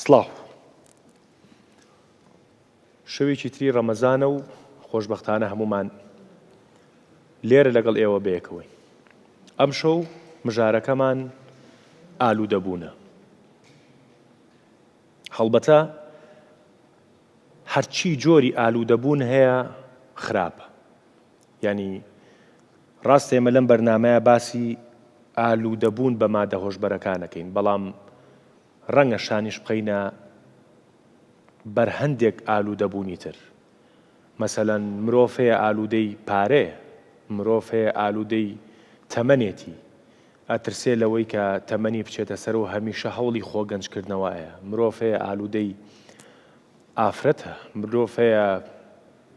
سڵاو شەوێکی تری ڕەمەزانە و خۆشبەختانە هەمومان لێرە لەگەڵ ئێوە بەیەکەوەی. ئەم شەو مژارەکەمان ئالوودەبوونە. هەڵبەتە هەرچی جۆری ئالوودەبوون هەیە خراپە. یعنی ڕاست ئێمە لەم بەرنامەیە باسی ئالوودەبوون بە مادە هۆشبەرەکانەکەین، بەڵام ڕەنگە شانیش بخەینە بەر هەندێک ئالوودەبوونی تر. مەسەلەن مرۆڤ هەیە ئالوودەی پارەیە، مرۆڤ هەیە ئالوودەی تەمەنێتی، ئەترسێ لەوەی کە تەمەنی بچێتە سەر و هەمیشە هەوڵی خۆگەنجکردنەوەیە. مرۆڤ هەیە ئالوودەی ئافرەتە، مرۆڤ هەیە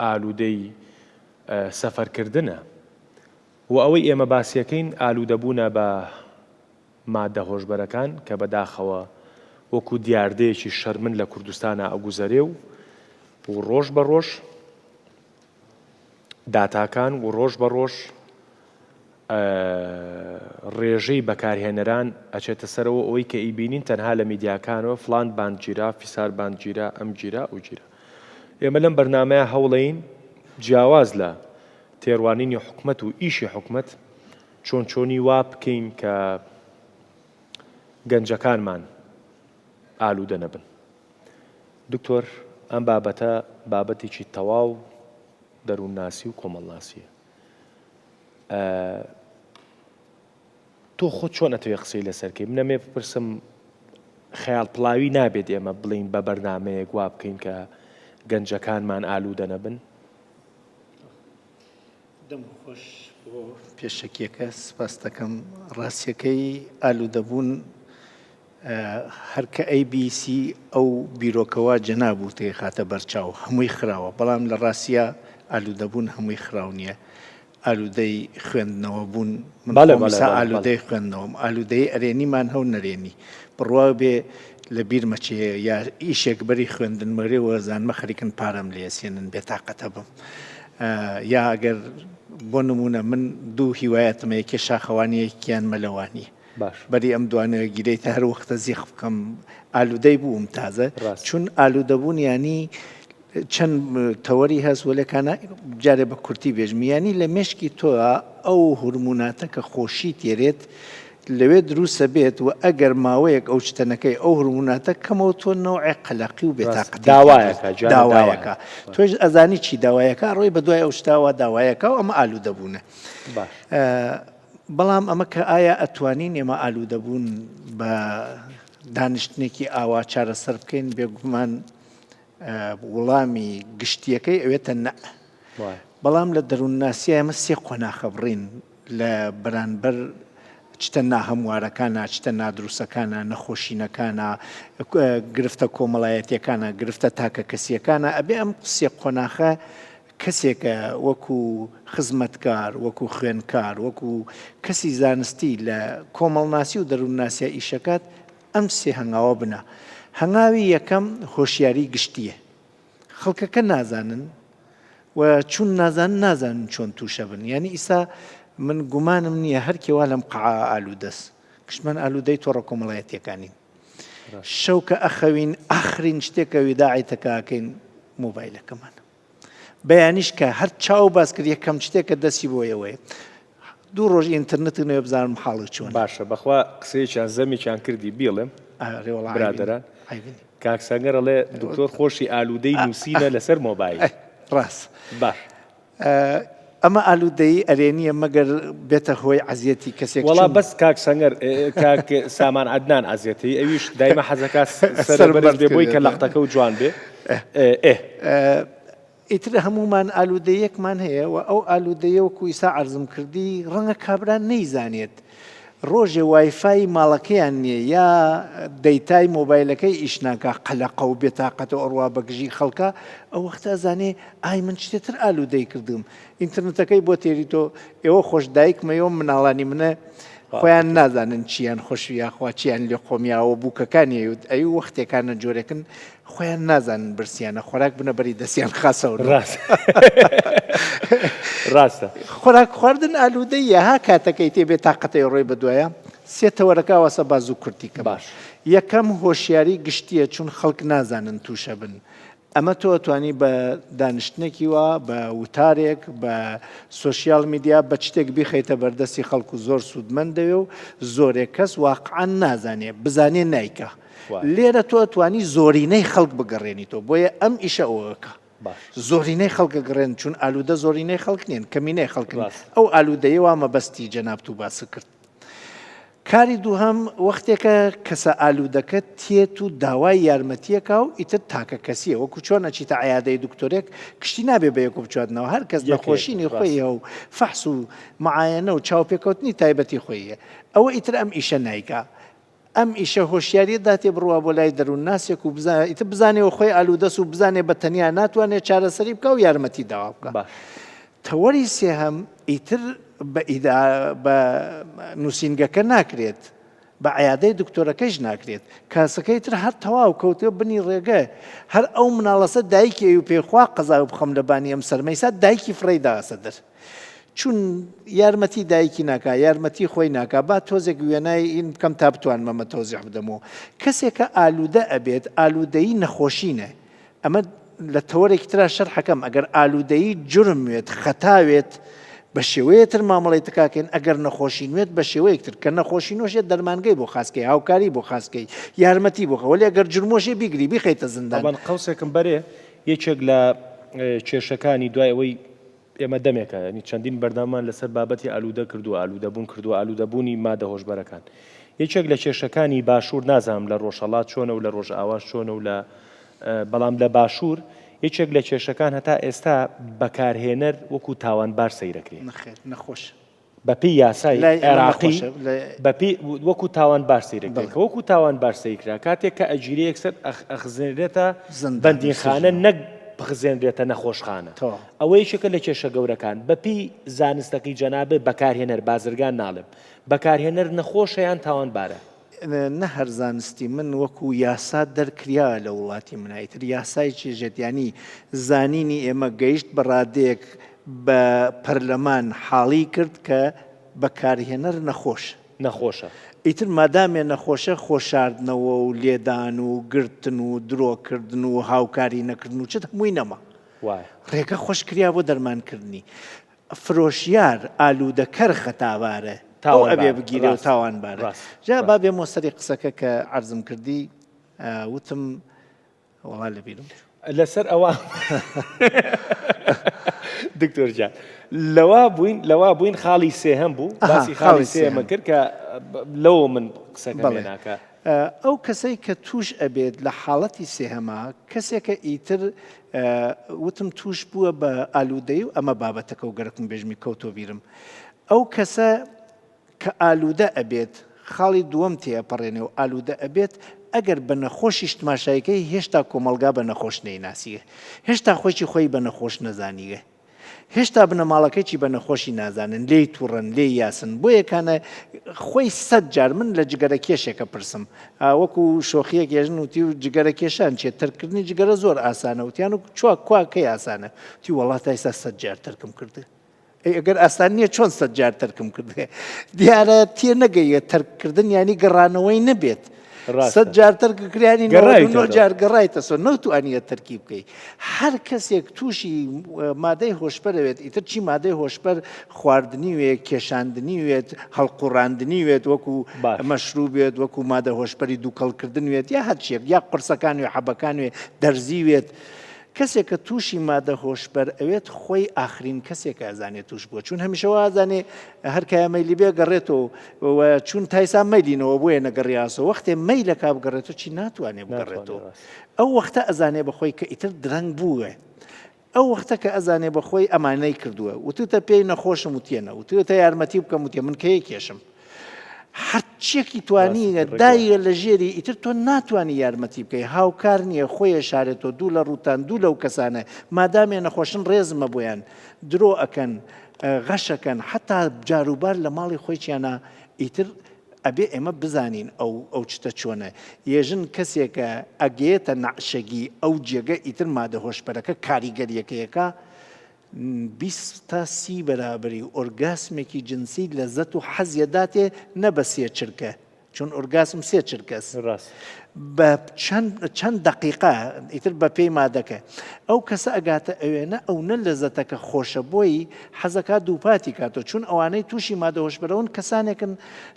ئالوودەی سەفەرکردنە. و ئەوەی ئێمە باسیەکەین ئالوودەبوونە بە مادە هۆشبەرەکان کە بەداخەوە وەکو دیاردەیەکی شەرمن لە کوردستانە ئەگوزەرێ و ڕۆژ بە ڕۆژ داتاکان و ڕۆژ بە ڕۆژ ڕێژەی بەکارهێنەران ئەچێتە سەرەوە ئەوەی کە ئیبینین تەنها لە میدیاکانەوە فڵان بانگگیرا، فیسار بانگگیرا، ئەم گیرا ئەو گیرا. ئێمە لەم بەرنامەیە هەوڵەین جیاواز لە تێڕوانینی حکومەت و ئیشی حکومەت چۆنی وا بکەین کە گەنجەکانمان ئالوودە نەبن. دکتۆر، ئەم بابەتە بابەتێکی تەواو دەروونناسی و کۆمەڵناسیە. تۆ خۆت چۆن ئەتەوێ قسەی لەسەرکەی؟ منەمێ بپرسم خەیاڵ پڵاوی نابێت ئێمە بڵین بە بەرنامەیەک وا بکەین کە گەنجەکانمان ئالوودە نەبن؟ دەم خۆش بۆ پێشەکیەکە سپاس دەکەم. ڕاستیەکەی ئالوودەبوون هەر کە ABC ئەو بیرۆکەوە جەنابوو تێ خاتە بەرچاو هەمووی خراوە، بەڵام لە ڕاستیە ئالوودەبوون هەمووی خراو نییە. ئالوودەی خوێندنەوە بوون، منسا ئالوودەی خوێندنەوەم، ئالوودەی ئەرێنیمان هەو نەرێنی بڕوا بێ لە بیرمەچێ یا ئیشێک بەری خوێندن مەرێوە زانمە خەریکن پارەم لێسێنن بێتاقەتە بم. یا ئەگەر بۆ نمونە من دوو هیوایەتمە، یەکێ شاخەوانیەکیان مەلەوانی بەری ئەم دوانە گیرەی تا هەر وەختە زیخ بکەم ئالوودەی بووم تازە، چون ئالوودەبوون ینی چەند تەوەری هەست وەلەکانە جارێ بە کورتی بێژم، ینی لە مێشکی تۆە ئەو هورموناتە کە خۆشی تێرێت لەوێ دروستە بێت و ئەگەر ماوەیەک ئەو شتەنەکەی ئەو هورموناتە کەمەوە تۆ نەوعی قەلەقی و بێتاقەتی داوایەکە. تۆش ئەزانی چی داوایەکە ڕۆی بە دوای ئەو شتاوە داوایەکە و ئەمە ئالوودەبوونە. بەڵام ئەمە کە ئایا ئەتوانین ئێمە ئالوودەبوون بە دانیشتنێکی ئاوا چارەسەر بکەین؟ بێگومان وەڵامی گشتیەکەی ئەوێتە نە. بەڵام لە دەروونناسی ئێمە سێ قۆناغە بڕین لە بەرانبەر چتە ناهەموارەکانە، چتە نادروستەکانە، نەخۆشینەکانە، گرفتە کۆمەڵایەتیەکانە، گرفتە تاکە کەسیەکانە. ئەبێ ئەم سێ قۆناغە کەسێکە وەکو خزمەتکار، وەکو خوێنکار، وەکو کەسی زانستی لە کۆمەڵناسی و دەروونناسیە ئیشەکات ئەم سێ هەنگاوە بنە. هەنگاوی یەکەم هۆشیاری گشتیە. خەڵکەکە نازانن و چون نازانن چۆن تووشە بن. یعنی ئیسا من گومانم نییە هەر کێوا لەم قەعا ئالوودەست، کشتمان ئالوودەی تۆڕە کۆمەڵایەتیەکانین. شەو کە ئەخەوین ئاخرین شتێکە ویداعی تەکاکەین مۆبایلەکەمان. بەیانیش کە هەر چاو باس کرد یەکەم شتێکە دەستی بۆیەوەیە. دوو ڕۆژ ئینترنێتی نوێ بزانم حاڵی چۆن. باشە، بەخوا قسەیەکیان زەمیان کردی بیڵێم برادەران. کاک سەنگەر ئەڵێ دکتۆر خۆشی ئالوودەی نووسینە لەسەر مۆبایل. ڕاست. باش. ئەمە ئالوودەی ئەرێنیە مەگەر بێتە هۆی عەزیەتی کەسێک. وەڵا بەس کاک سەنگەر، کاک سامان عەدنان عەزیەتی ئەویش دایمە حەزەکە سەربەرز بێ بۆی کە لەختەکە و جوان بێ. ئیتر هەمومان ئالوودەیەکمان هەیە و ئەو ئالوودەیە وەکو ئیسا عەرزم کردی ڕەنگە کابران نەیزانێت. ڕۆژێ وایفای ماڵەکەیان نییە یا دەیتای مۆبایلەکەی ئیشناکە قەلەقە و بێتاقەتە ئەڕوا بەگژی خەڵکە، ئەو وەختە زانێ ئای من شتێتر ئالوودەی کردم. ئینترنێتەکەی بۆ تێری تۆ ئێوە خۆش دایکمەوە مناڵانی منە خۆیان نازانن چیان خۆشوی یاخوا چیان لێ خۆمیاوە بووکەکانی ئەی وەختێکانە جۆرەکن خۆیان نازانن برسیانە خۆراک بنە بەری دەستیان خاسەوە. ڕاستە. خۆراک خواردن ئالوودەیە ها کاتەکەی تێ بێتاقەتەی ڕۆی بە دوایە سێتەوەرەکە وەسە باز و کورتیکە باش. یەکەم هۆشیاری گشتیە چون خەڵک نازانن تووشە بن. ئەمە تۆ توانی بە دانیشتنێکی وە بە وتارێک بە سوسیال میدیا بە شتێک بیخەیتە بەردەستی خەڵکو زۆر سوودمەندەوێ و زۆرێک کەس واقعان نازانێ بزانێ نایکە. لێرە تۆ توانی زۆرینەی خەڵک بگەڕێنیتەوە بۆیە ئەم ئیشە ئەوەکە. زۆرینەی خەڵکە گەڕێن چون ئالوودە زۆرینەی خەڵک نێن کەمینەی خەڵکن ئەو ئالوودەیە وا مەبەستی جەناب تو باس کرد. کاری دووهەم وەختێکە کەسە ئالوودەکە تێت و داوای یارمەتیەکە و ئیتر تاکە کەسیە وەکو چۆن ئەچیتە عیادەی دکتۆرێک کشتی نابێ بە یەکو بچواتنەوە هەر کەس نەخۆشینی خۆیە و فەحس و معاینە و چاوپێکەوتنی تایبەتی خۆیە ئەوە ئیتر ئەم ئیشە نایکە. ئەم ئیشە هۆشیاریە داتێ بڕوا بۆ لای دەروون ناسێک و ئیتر بزانێەوە خۆی ئالوودەس و بزانێ بە تەنیا ناتوانێت چارەسەری بکە و یارمەتی داوا بکە. تەوەری سێهەم ئیتر بە نووسینگەکە ناکرێت بە عیادەی دکتۆرەکەیش ناکرێت کاسەکەی تر هەر تەواو کەوتێ بنی ڕێگە هەر ئەو مناڵەسە دایکی و پێخوا قەزا و بخەم لە بانی ئەم سەرمەیسا دایکی فڕی داسە دەر چون یارمەتی دایکی ناکا یارمەتی خۆی ناکا با تۆزێک وێنای این بکەم تا بتوانمەمە تۆزیح بدەمەوە کەسێکە ئالوودە ئەبێت ئالوودەیی نەخۆشینە ئەمە لە تەوەرێکی ترا شەرحەکەم ئەگەر ئالوودەیی جرموێت خەتاوێت بە شێوەیەتر مامەڵی تکاکەن ئەگەر نەخۆشینوێت بە شێوەیەکتر کە نەخۆشینۆشێت دەرمانگەی بۆ خاستکەی هاوکاری بۆ خاستکەی یارمەتی بۆ خەوەلی ئەگەر جرمۆشێ بیگری بیخەیتە زندان. قەوسێکم بەرێ یەکێک لە کێشەکانی دوای ئەوەی ئێمە دەمێکە ینی چەندین بەردەمان لەسەر بابەتی ئالوودە کردو ئالوودەبوون کردو ئالوودەبوونی مادە هۆشبەرەکان یەکێک لە کێشەکانی باشوور نازانم لە ڕۆژهەڵات چۆنە و لە ڕۆژئاواش چۆنە و لە بەڵام لە باشوور یەکێک لە کێشەکان هەتا ئێستا بەکارهێنەر وەکو تاوانبار سەیرەکرێت نەخۆش بەپی یاسای عێراقی بەپی وەکو تاوانبار سەیرەکرێت کە وەکو تاوانبار سەیرکرا کاتێک کە ئەجیرەیەک سەر ئەخزێنرێتە بەندیخانە نەک بخزێنرێتە نەخۆشخانە ئەوە یەکێکە لە کێشە گەورەکان بەپی زانستەکەی جەنابێ بەکارهێنەر بازرگان ناڵێم بەکارهێنەر نەخۆشەیان تاوانبارە نە هەر زانستی من وەکو یاسا دەرکریا لە وڵاتی منایتر یاسای چێژێتیانی زانینی ئێمە گەیشت بە ڕادەیەک بە پەرلەمان حاڵی کرد کە بەکارهێنەر نەخۆشە ئیتر مادامێ نەخۆشە خۆشاردنەوە و لێدان و گرتن و درۆکردن و هاوکاری نەکردن و چت هەمووی نەما ڕێگە خۆشکریا بۆ دەرمانکردنی فرۆشیار ئالوودەکەر خەتاوارە ئەو ئەبێ بگیرێ و تاوانبارە جا با بێمەوە سەری قسەکە کە عەرزم کردی وتم وەڵا لەبیرم لەسەر ئەوە دکتۆر جان لەوا بووین خاڵی سێهەم بوو باسی خاڵی سێمە کرد کە لەوە من قسەکەم ناکە ئەو کەسەی کە توش ئەبێت لە حاڵەتی سێهەما کەسێکە ئیتر وتم توش بووە بە ئالوودەی و ئەمە بابەتەکە و گەرەکم بێژمی کەوتۆ بیرم ئەو کەسە کە ئالوودە ئەبێت خاڵی دووەم تێپەڕێنێ و ئالوودە ئەبێت ئەگەر بە نەخۆشیش تماشایەکەی هێشتا کۆمەلگا بە نەخۆش نەیناسیە هێشتا خۆی خۆی بە نەخۆش نەزانیگە هێشتا بنەماڵەکەیکی بە نەخۆشی نازانن لێی تووڕن لێ یاسن بۆ یەکانە خۆی 100 جار من لە جگەرە کێشێکە پرسم وەکو شۆخیەک ێژن وتی و جگەرە کێشان چێت تەرکردنی جگەرە زۆر ئاسانە وتیان و چوا کواکەی ئاسانە تی وڵات ئێستا 100 جار تەرکم کردە ئەگەر ئاسان نییە چۆن 100 جار تەرکم کردێ دیارە تێ نەگەیە تەرکردن ینی گەڕانەوەی نەبێت 100 جار تەرککرانی 9 جار گەڕایتە سۆ نەتوانیە تەرکیب بکەیت هەر کەسێک تووشی مادەی هۆشبەرەوێت ئیتر چی مادەی هۆشبەر خواردنی وێت کێشاندنی وێت هەڵقوڕاندنی وێت وەکو مەشروبێت وەکو مادە هۆشبەری دووکەڵکردن وێت یا هەرچیەک یا قورسەکان وێ حەبەکان وێ دەرزی وێت کەسێک کە تووشی مادە هۆشبەر ئەوێت خۆی ئاخرین کەسێک ئازانێت توش بووە چون هەمیشەوە ئازانێ هەر کە مەیلی بێ گەڕێتەوە چون تایسا مەیلینەوە بۆیە نەگەڕیاسەوە وەختێ مەیلە کا بگەڕێتەوە چی ناتوانێت بگەڕێتەوە ئەو وەختە ئەزانێ بەخۆی کە ئیتر درەنگ بووە ئەو وەختە کە ئەزانێ بەخۆی ئەمانەی کردووە وتتە پێی نەخۆشم وتێنە وتێتە یارمەتی بکەم وتێ من کەیە کێشم هەرچێکی توانی دایە لە ژێری ئیتر تۆ ناتوانانی یارمەتی بکەی هاوکار نییە خۆیە شارێتەوە دوو لە ڕوتان دوو لەو کەسانە مادامێ نەخۆشن ڕێزمە بۆیان درۆ ئەکەن غەشەکەن حتا جاروبار لە ماڵی خۆیچیانە ئیتر ئەبێ ئێمە بزانین ئەو چتە چۆنە ێژن کەسێکە ئەگەیەتە نەعشەگی ئەو جێگە ئیتر مادە هۆشبەرەکە کاریگەریەکەیەکە 20 تا 30 بەرابەری ئۆرگاسمێکی جنسی لەزەت و حەزیە داتێ نە بە سێ چرکە، چون ئۆرگاسم سێ چرکەس بە چەند دقیقا ئیتر بە پێی مادەکە ئەو کەسە ئەگاتە ئەوێنە ئەو نە لەزەتەکە خۆشە بۆی حەزەکە دووپاتی کاتەوە، چون ئەوانەی تووشی مادەهۆشبەرەون کەسانێکن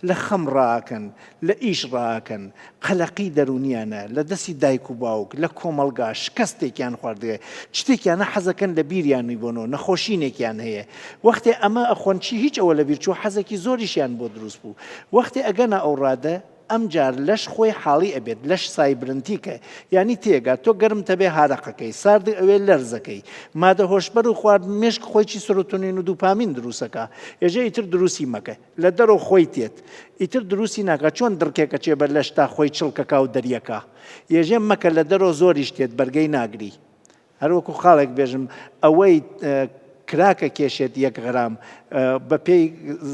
لە خەم ڕاکەن، لە ئیش ڕاکەن، قەلەقی دەرونیانە، لە دەستی دایک و باوک، لە کۆمەڵگا شکەستێکیان خواردگە شتێکیانە حەزەکەن لە بیریانی بۆنەوە نەخۆشینێکیان هەیە، وەختێ ئەمە ئەخۆنچی هیچ ئەوە لە بیرچوو حەزێکی زۆریشیان بۆ دروست بوو، وەختێ ئەگەنە ئەو ڕادە ئەم جار لەش خۆی حاڵی ئەبێت لەش سایبرنتیکە، یعنی تێگات تۆ گەرم تەبێ هارەقەکەی ساردی ئەوێ لەرزەکەی مادە هۆشبەر و خوارد مێشک خۆیی سۆرۆتۆنین و دووپامین دروستەکە، ێژە ئیتر دروستی مەکە لە دەرەوە خۆی تێت ئیتر دروستی ناکە چۆن دڕکێکە چێبەر لەش تا خۆی چڵکەکە و دەریەکە ێژێ مەکە لە دەرەوە زۆریش تێت بەرگەی ناگری، هەروەکو خاڵێک بێژم ئەوەی کراکە کێشێت 1 غرام بە پێی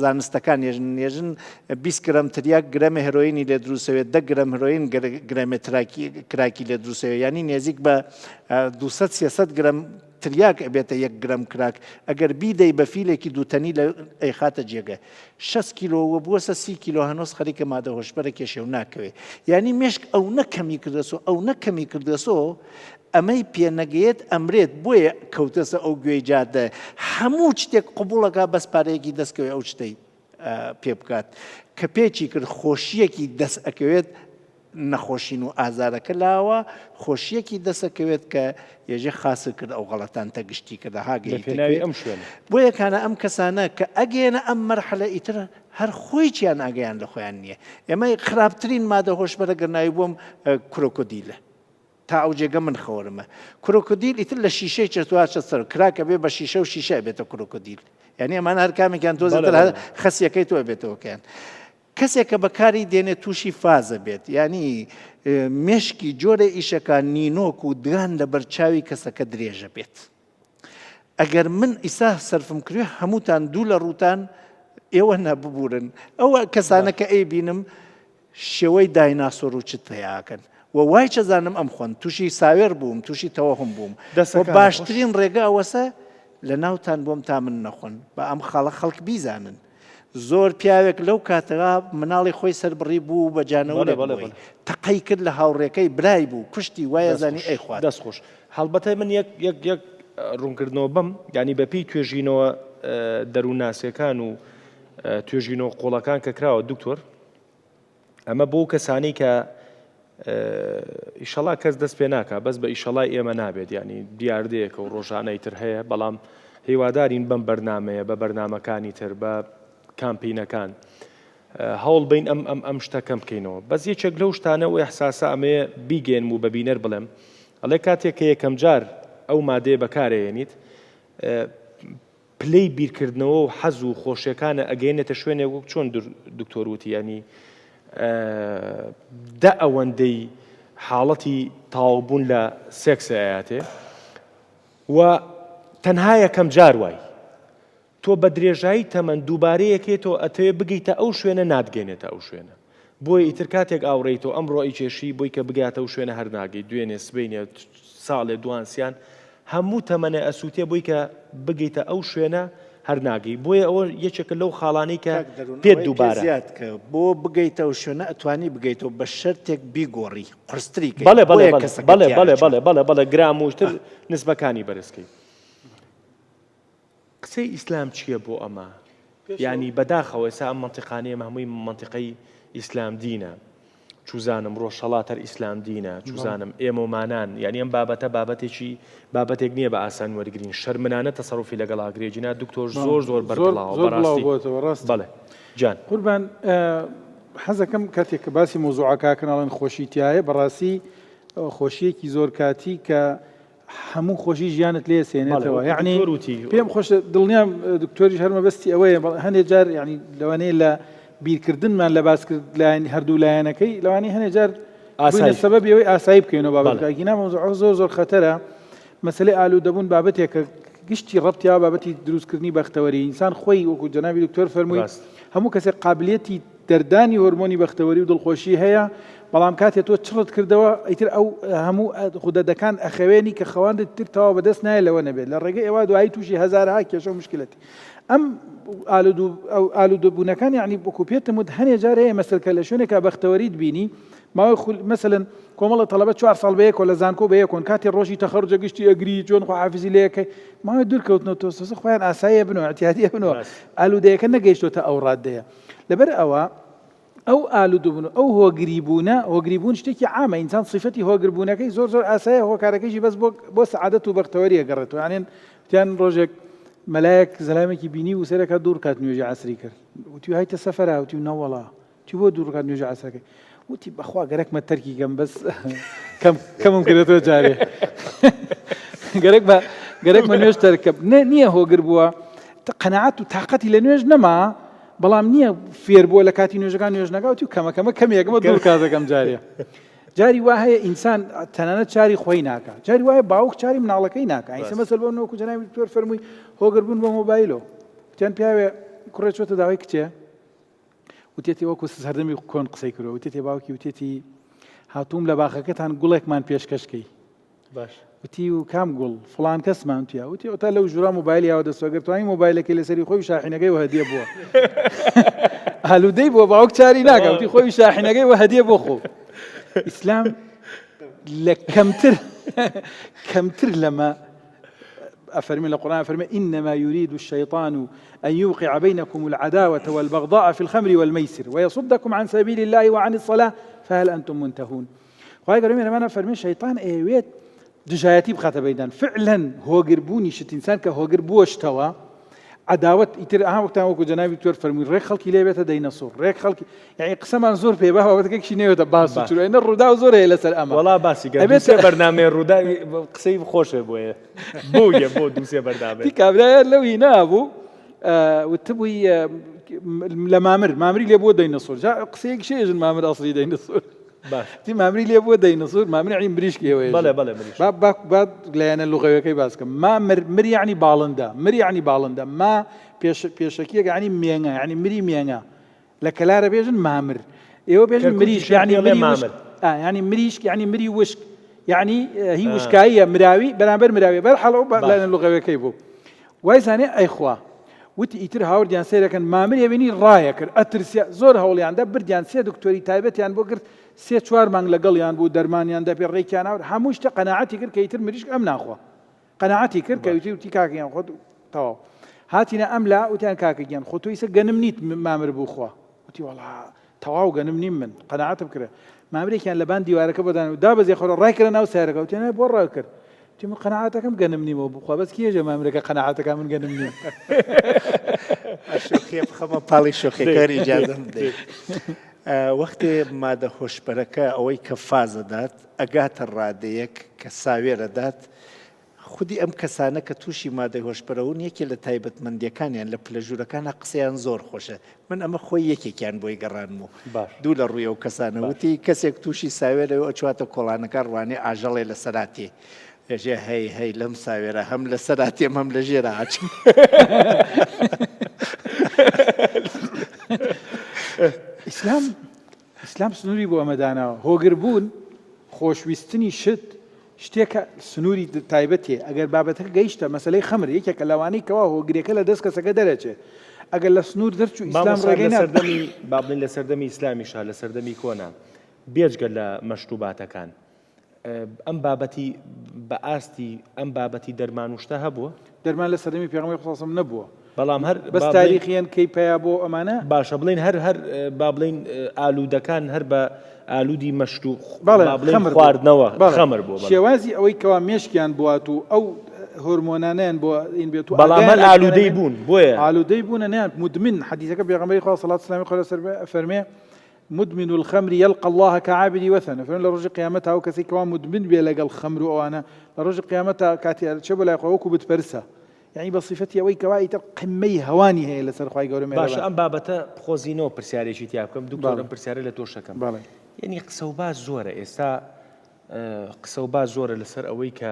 زانستەکان نێژن 20 گرم تریاک گرەمە هێرۆینی لێ دروستەوێت 10 گرم هێرۆین گرەمە کراکی لێ دروستەوێت، ینی نێزیک بە 200-300 گرم تریاک ئەبێتە 1 گرم کراک، ئەگەر بیدەی بە فیلێکی دووتەنی لە ئەیخاتە جێگە 6 کیلۆوە بووە 30 کیلۆ هەنۆز خەریکە مادە هۆشبەرە کێشێ و ناکەوێت، یعنی مێشک ئەو نەکەمی کردەسەوە ئەو نەکەمی کردەسەوە ئەمەی پێنەگەیت ئەمرێت بۆیە کەوتەسە ئەو گوێی جادە هەموو شتێک قوبوڵەکە بەسپارەیەکی دەستکەوێت ئەو شتەی پێ بکات کە پێچی کرد خۆشیەکی دەست ئەکەوێت نەخۆشین و ئازارەکە لاوە خۆشیەکی دەسەکەوێت کە ێژێ خاسە کرد ئەو غەڵەتان تەگشتی کردە هاگەی ئەم شوێن بۆ یەکانە ئەم کەسانە کە ئەگەێنە ئەم مەرحلە ئیتر هەر خۆی چیان ئاگەیان لە خۆیان نییە، ئێمە خراپترین مادە هۆشبەرە گەرناوی بۆم کرۆکۆدیلە تا ئەو جێگە من خەوەرمە کرۆکۆدیل ئیتر لە شیشەی چرتوواچە سەر کراکە بێ بە شیشە و شیشە بێتە کرۆکۆدیل، یعنی ئەمان هەر کامێکیان تۆزتر خەسیەکەی تۆ بێتەوەکەیان کەسێکە بەکاری دێنێ تووشی فازە بێت، ینی مێشکی جۆرە ئیشەکان نینۆک و دگان لە بەرچاوی کەسەکە درێژە بێت، ئەگەر من ئیسا سەرفم کردوێ هەمووتان دوو لە ڕووتان ئێوە نەببورن ئەوە کەسانە کە ئەی بینم شێوەی دایناسۆر و چت هەیەکەن و وای چەزانم ئەم خۆن تووشی ساوێر بووم تووشی تەوەهم بووم باشترین ڕێگا ئەوەسە لە ناوتان بۆم تا من نەخۆن بە ئەم خاڵە خەڵک بیزانن زۆر پیاوێک لەو کاتەوە مناڵی خۆی سەربڕی بوو بە جانەوە تەقەی کرد لە هاوڕێکەی برای بوو کوشتی وایە زانی ئەی خوارد دەستخۆش هەڵبەتە من یەک ڕوونکردنەوە بم ینی بەپی توێژینەوە دەروونناسیەکان و توێژینەوە قوڵەکان کە کراوە دکتۆر ئەمە بۆ کەسانی کە ئیشەڵا کەس دەست پێ ناکە بەس بە ئیشەڵای ئێمە نابێت ینی دیاردەیەکە و ڕۆژانەی تر هەیە بەڵام هیوادارین بەم بەرنمەیە بە بەرنمەکانی تر بە کامپینەکان هەوڵ بین ئەم شتەکەم بکەینەوە بەس یەکێک لەو شتانە و ئەحساسە ئەمەیە بیگەن و بە بینەر بڵێم ئەڵێ کاتێک کە یەکەم جار ئەو مادەیە بەکارێنیت پلەی بیرکردنەوە و حەز و خۆشیەکانە ئەگەینێتە شوێنێک وەک چۆن دکتۆر وتی ینی دە ئەوەندەی حاڵەتی تاوبوون لە سێکسایەتێ و تەنها یەکەم جار وای تۆ بە درێژایی تەمەەن دووبارەیەکێتەوە ئەتەوێ بگەیتە ئەو شوێنە ناتگەێنێتە ئەو شوێنە بۆی ئیتر کاتێک ئاوڕێیتەوە ئەم ڕۆی کێشی بۆی کە بگاتە ئەو شوێنە هەر ناگەی دوێنێ سبینێ ساڵێ دوانسیان هەموو تەمەنە ئەسووتێ بۆی کە بگەیتە ئەو شوێنە هەر ناگەی بۆیە ئەوە یەکێکە لەو خاڵانەی کە پێت دووبارە بۆ بگەیتە ئەو شوێنە ئەتوانی بگەیتەوە بە شەرتێک بیگۆڕی قرستری بەڵێ گرام وشتر نسبەکانی بەرزکەی قسەی ئیسلام چییە بۆ ئەمە ینی بەداخەوە ئێستا ئەم منتیقانەیە هەمووی منتیقەی ئیسلام دینە چوزانم ڕۆژهەڵاتەر ئیسلام دینە چوزانم ئێمەمانان یعنی ئەم بابەتێک نییە بە ئاسان وەرگین شەرمنانە تەسەڕوفی لەگەڵ ئاگرێجینا دکتۆر زۆر بەڕاستی بەڵێ جان قوربان حەزەکەم کاتێک کە باسی مۆزوعەکەکەناڵێن خۆشیتیایە بەڕاستی خۆشیەکی زۆر کاتی کە هەموو خۆشی ژیانت لێ سێنێتەوە یعنی پێم خۆش دڵنیام دکتۆریش هەرمەبەستی ئەوەیە هەندێک جار ینی لەوانەیە لە بیرکردنمان لە باسکرد لایەن هەردوو لایەنەکەی لەوانی هەندێک جار سەبەبی ئەوەی ئاسایی بکەینەوە بابەتەکەگینا مۆزوع زۆر خەتەرە مەسەلەی ئالوودەبوون بابەتێکە گشتی ڕەبتیا بابەتی دروستکردنی بەختەوەری ئینسان خۆی وەکو جەنابی دکتۆر فەرمووی هەموو کەسێک قابلیەتی دەردانی هۆرمۆنی بەختەوەری و دڵخۆشی هەیە بەڵام کاتێ تۆ چڕت کردەوە ئیتر ئەو هەموو خودەدەکان ئەخەوێنی کە خەواندت تر تەواو بەدەست نایە لەوە نەبێت لە ڕێگەی ئێوە دوایی تووشی هەزارها کێشە و مشکلەتی ئەم ئالوودەبوونەکان یعنی وەکو پێتم وت هەنێ جار هەیە مەسەلکە لە شوێنێکە بەختەوەریت بینی ماوەی مثلەن کۆمەڵە تەڵەبە 4 ساڵ بەیەکۆ لە زانکۆ بەیەکۆن کاتی ڕۆژی تەخەڕوجە گشتی ئەگری چۆن خواحافیزی لە یەکەی ماوەی دوورکەوتنەوە تۆ خۆیان ئاساییە بنەوە احتیاطیە بنەوە ئالوودەیەکە نەگەیشتۆتە ئەو ڕادەیە لەبەر ئەوە ئەو ئالوودەبوون ئەو هۆگریبوون شتێکی عامە ئینسان صفەتی هۆگربوونەکەی زۆر ئاسایە هۆکارەکەیشی بەس بۆ سەعادەت و بەختەوەریە گەڕێتەوە یانێن تیان ڕۆژێک مەلایەک زەلامێکی بینی و سەرەکە دوور کات نوێژی عەسری کرد وتی هایتە سەفەرە وتی نەوەڵا تی بۆ دوور کات نوێژی عەسرەکەی وتی بەخوا گەرەکمە تەرکی کەم بەس کەمم کردێتەوە جارێ گەرەکمە نوێژ تەرکە نییە هۆگر بووە قەناعەت و تاقەتی لە نوێژ نەما بەڵام نییە فێر بووە لە کاتی نوێژەکان نوێژ نەکاوتی و کەمێکمە دوور کاتەکەم جارێ جاری وا هەیە ئینسان تەنانەت چاری خۆی ناکە جاری وایە باوک چاری مناڵەکەی ناکە ئیسە مەسەل بۆ نەوەکو جەنابی دکتۆر فەرمووی هۆگربوون بە مۆبایلۆ وتیان پیاوێ کوڕێ چۆتە داوای کچێ وتێتی وەکو سەردەمی کۆن قسەی کردەوە وتێتی باوکی وتێتی هاتووم لە باخەکەتان گوڵێکمان پێشکەشکەی باش وتی و کام گوڵ فڵان کەسمان تویا وتی ئەوتا لەو ژورا مۆبایلی یاوە دەستوەگەر توانی مۆبایلەکەی لەسەری خۆی شاحینەکەی و هەدیە بووە هەلوودەی بووە باوک چاری ناکە وتی خۆی شاحینەکەی و هەدیە بۆ خۆ ئیسلام لە کەمتر لەمە أفرمي القرآن أفرمي إنما يريد الشيطان أن يوقع بينكم العداوة والبغضاء في الخمر والميسر ويصدكم عن سبيل الله وعن الصلاة فهل أنتم منتهون خواهي قالوا لما أنا فرمي الشيطان أيويت دجاياتي بخاطر بيدان فعلا هو قربوني شت إنسان كهو قربوش توا عداوة يتر أهم وقتها وكو جنابي تور فرمي ريك خلقي ليه بيتا ديناصور ريك خلقي يعني قسم زور في بها وبتكك شي نيو تباسو تشرو إن الردا زور هي لسلامة والله باسي قال دوسي برنامج الردا قصي خوش بويا بويا بو دوسي برنامج في كابلا لو ينابو وتبوي مامري اللي بو ديناصور جاء قصيك شيء مامر أصلي ديناصور تی مامری لێ بووە دەینەسور مامر یعنی مریشکی هەوەیە بەڵێ بعد لایەنە لوغەوەکەی باسکەم مر یعنی باڵندە ما پێشەکیەک یعنی مێنگە یعنی مری مێنگە لە کەلارە بێژن مامر ئێوە بێژن مریش یعنی مامر یعنی مریشک یعنی مری وشک یعنی هی وشکاییە مراوی بەرامبەر مراوی بەرحەڵ ئەو لایەنە لوغەوەکەی بوو وای زانێ ئەیخوا وتی ئیتر هاوردیان سێرەکەن مامر ێبینی ڕایە کرد ئەترسیا زۆر هەوڵیاندا بردیان سێ دکتۆری تایبەتیان بۆ کرد 3-4 مانگ لەگەڵیان بوو دەرمانیاندا پێ ڕێکیان ناوە هەموو شتە قەناعەتی کرد کە ئیتر مریشک ئەم ناخوا قەناعەتی کرد کە وتی کاکەیان خۆت تەواو هاتینە ئەم لا وتیان کاکەگیان خۆ تۆ ئیسە گەنم نیت مامر بوو خوا وتی وەڵا تەواو گەنم نیم من قەناعەتم کرد مامرێکیان لەبان دیوارەکە بەدان و دابەزێ خۆرە ڕایکردە ناو سارەکە وتیان بۆ ڕای کرد وتی من قەناعەتەکەم گەنم نیمەوە بخوا بەس کێژە مامرەکە قەناعەتەکە من گەنم نیم شوخێ بخەمە پاڵی شوخێکاری ئیجازەم بدەیت وەختێ مادە هۆشبەرەکە ئەوەی کە فازەدات ئەگاتە ڕادەیەک کە ساوێرەدات خودی ئەم کەسانە کە تووشی مادەی هۆشبەرەون یەکێ لە تایبەتمەندیەکانیان لە پلەژوورەکانە قسەیان زۆر خۆشە من ئەمە خۆی یەکێکیان بۆی گەڕانمەوە دوو لە ڕووی ئەو کەسانە وتی کەسێک تووشی ساوێرەوە ئەچواتە کۆڵانەکە ڕوانێ ئاژەڵێ لە سەراتێ ێژێ هەی لەم ساوێرە هەم لە سەراتێم هەم لە ژێرە ئاچم ئیسلام سنووری بۆ ئەمەداناوە هۆگربوون خۆشویستنی شتێکە سنووری تایبەتێ ئەگەر بابەتەکە گەیشتە مەسەلەی خەمر یەکێکە لەوانەی کەوا هۆگرێکە لە دەست کەسەکە دەرەچێت ئەگەر لە سنوور دەرچوو ئیسلام ڕێگەی سەردەمی بابلین لە سەردەمی ئیسلامیشا لە سەردەمی کۆنا بێجگە لە مەشروباتەکان ئەم بابەتی بە ئاستی ئەم بابەتی دەرمان وشتە هەبووە دەرمان لە سەردەمی پێغەمبەری خۆسەم نەبووە بەڵام هەر بەس تاریخیان کەی پیا بۆ ئەمانە باشە بڵین هەر با بڵین ئالوودەکان هەر بە ئالوودی مەشروب خواردنەوە خەمر بووە شێوازی ئەوەی کەوا مێشکیان بوات و ئەو هۆرمۆنانیان بۆ ئین بێت و بەڵام هەر ئالوودەی بوون بۆیە ئالوودەی بوونە نیان مدمن حەدیثەکە پێغەمبەری خوا صلی الله علیه و سلم فەرمێ مدمن الخمر يلقى الله كعابد وثن فإن لرجع قيامتها وكسي كمان مدمن بيلقى الخمر وأنا لرجع قيامتها كاتي شبه لا يقوكو بتفرسه يعني بصفتي أوي كواي قمي هواني هي لسر خواي قولوا باش أم بابته خوزينو برسالة شيء تيابكم دكتور برسالة لتوشكم يعني قصوبات زورة إستا قصوبات زورة لسر أوي ك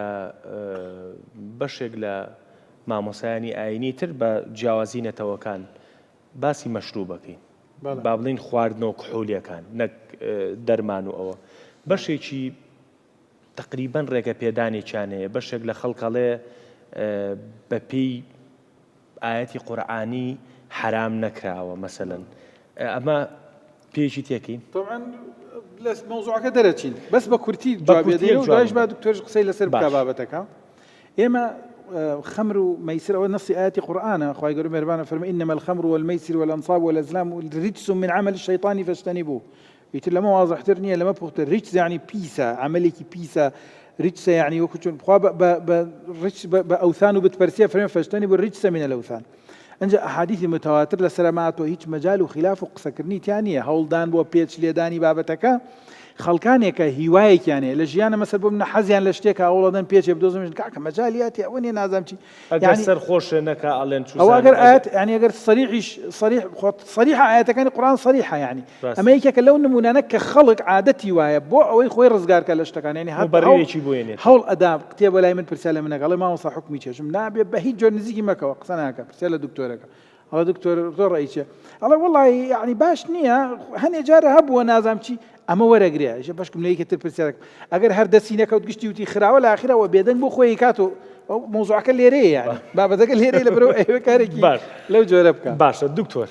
بشغلة مع مساني عيني تربى جوازينة توكان باسي مشروبكي با بڵین خواردنەوە کحولیەکان نەک دەرمان و ئەوە بەشێکی تقریبان ڕێگە پێدانێکیانەیە بەشێک لە خەڵکەڵێ بەپێی ئاەتی قورئانی حرام نەکراوە مەسەلەن ئەمە پێشی تێکین طبعا لەس مەوزوعەکە دەرەچین بەس بە کورتی جوابێدەیە و داش با دکتۆر قسەی لەسەر بکە بابەتەکە ئێمە خمر وميسر أو نص آيات قرآن أخوي يقولون مهربانا فرما إنما الخمر والميسر والأنصاب والأزلام رجس من عمل الشيطان فاجتنبوه يتر لما واضح ترنيا لما بخت الرجس يعني بيسا عملك بيسا رجس يعني وكتشون رجس بأوثان وبتبرسيا فرما فاجتنبوا الرجس من الأوثان أنجا أحاديث متواتر لسلامات وهيج مجال وخلاف وقسكرني تانية هولدان بو بيتش ليداني بابتك خەڵکانێکە هیوایەکیانێ لە ژیانە مەسەر بۆ منە حەزیان لە شتێکە ئەوڵەدەن پێچێ بدۆزم کاکە مەجالیاتی ئەوەنێ نازام چی سەر خۆشە نەکە ئەڵێن ئەو ئەگەر ئاەت يعني ئەگەر صریح ئاەتەکانی قورئان صریحە يعني ئەمە یەکێکە لەو نمونانە کە خەڵک عادەتی وایە بۆ ئەوەی خۆی ڕزگارکە لە شتەکان يعني بەڕێوێکی بۆێنێت هەوڵ ئەدا کتێبە لای من پرسیار لە منەگەڵێ مامۆستا حوکمی چێژم نابێ بە هیچ جۆر نزیکی مەکەوە قسە ناکە پرسیار لە دکتۆرەکە ئەڵە دکتۆر زۆر ڕێیچێ ئەڵێ وەڵی يعني باش نییە هەنێ جارە هەبووە نازام چی ئەمە وەرەگرێ ژە باشکم لە یەکێتر پرسیارەکە ئەگەر هەر دەستی نەکەوت گشتی وتی خراوە لە ئاخرەوە بێدەنگ بۆ خۆی کاتۆ مۆزوعەکە لێرەیە يعني بابەتەکە لێرەیە لە بەرەو ئێوە کارێکی لەو جۆرە بکە باشە دکتۆر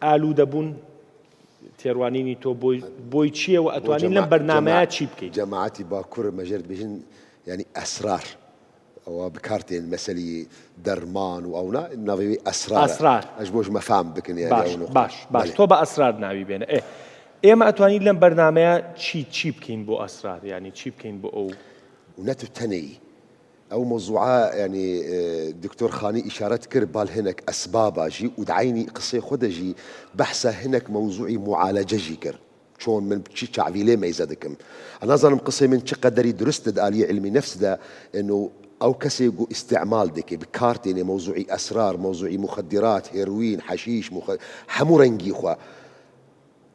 ئالوودەبوون تێڕوانینی تۆ بۆی چییە و ئەتوانین لەم بەرنامەیە چی بکەین جەماعەتی باکوور مەژێر بێژن يعني ئەسرار ئەوە بکارتێن مەسەلی دەرمان و ئەونا ناوی ئەسرار ئەش بۆش مەفام بکەن باش تۆ بە ئەسرار ناوی بێنە ئێمە ئەتوانین لەم بەرنامەیە چی بکەین بۆ ئەسرار يعني چی بکەین بۆ ئەو ونەتوتەنەی ئەو مۆزوعە يعني دکتۆر خانی ئیشارەت کرد باڵ هەنێک ئەسباباژی و دعینی قسەی خۆدەژی بەحسە هەنێک مەوزوعی معالەجەژی کرد چۆن من چی چاویلێ مەیزە دەکەم ئەنازانم قسەی من چ قەدەری درستە ئالیە علمی نەفسدا إنه أو كسي استعمال دكي بكارتين موضوعي أسرار موضوعي مخدرات هيروين حشيش حمورنجي خوا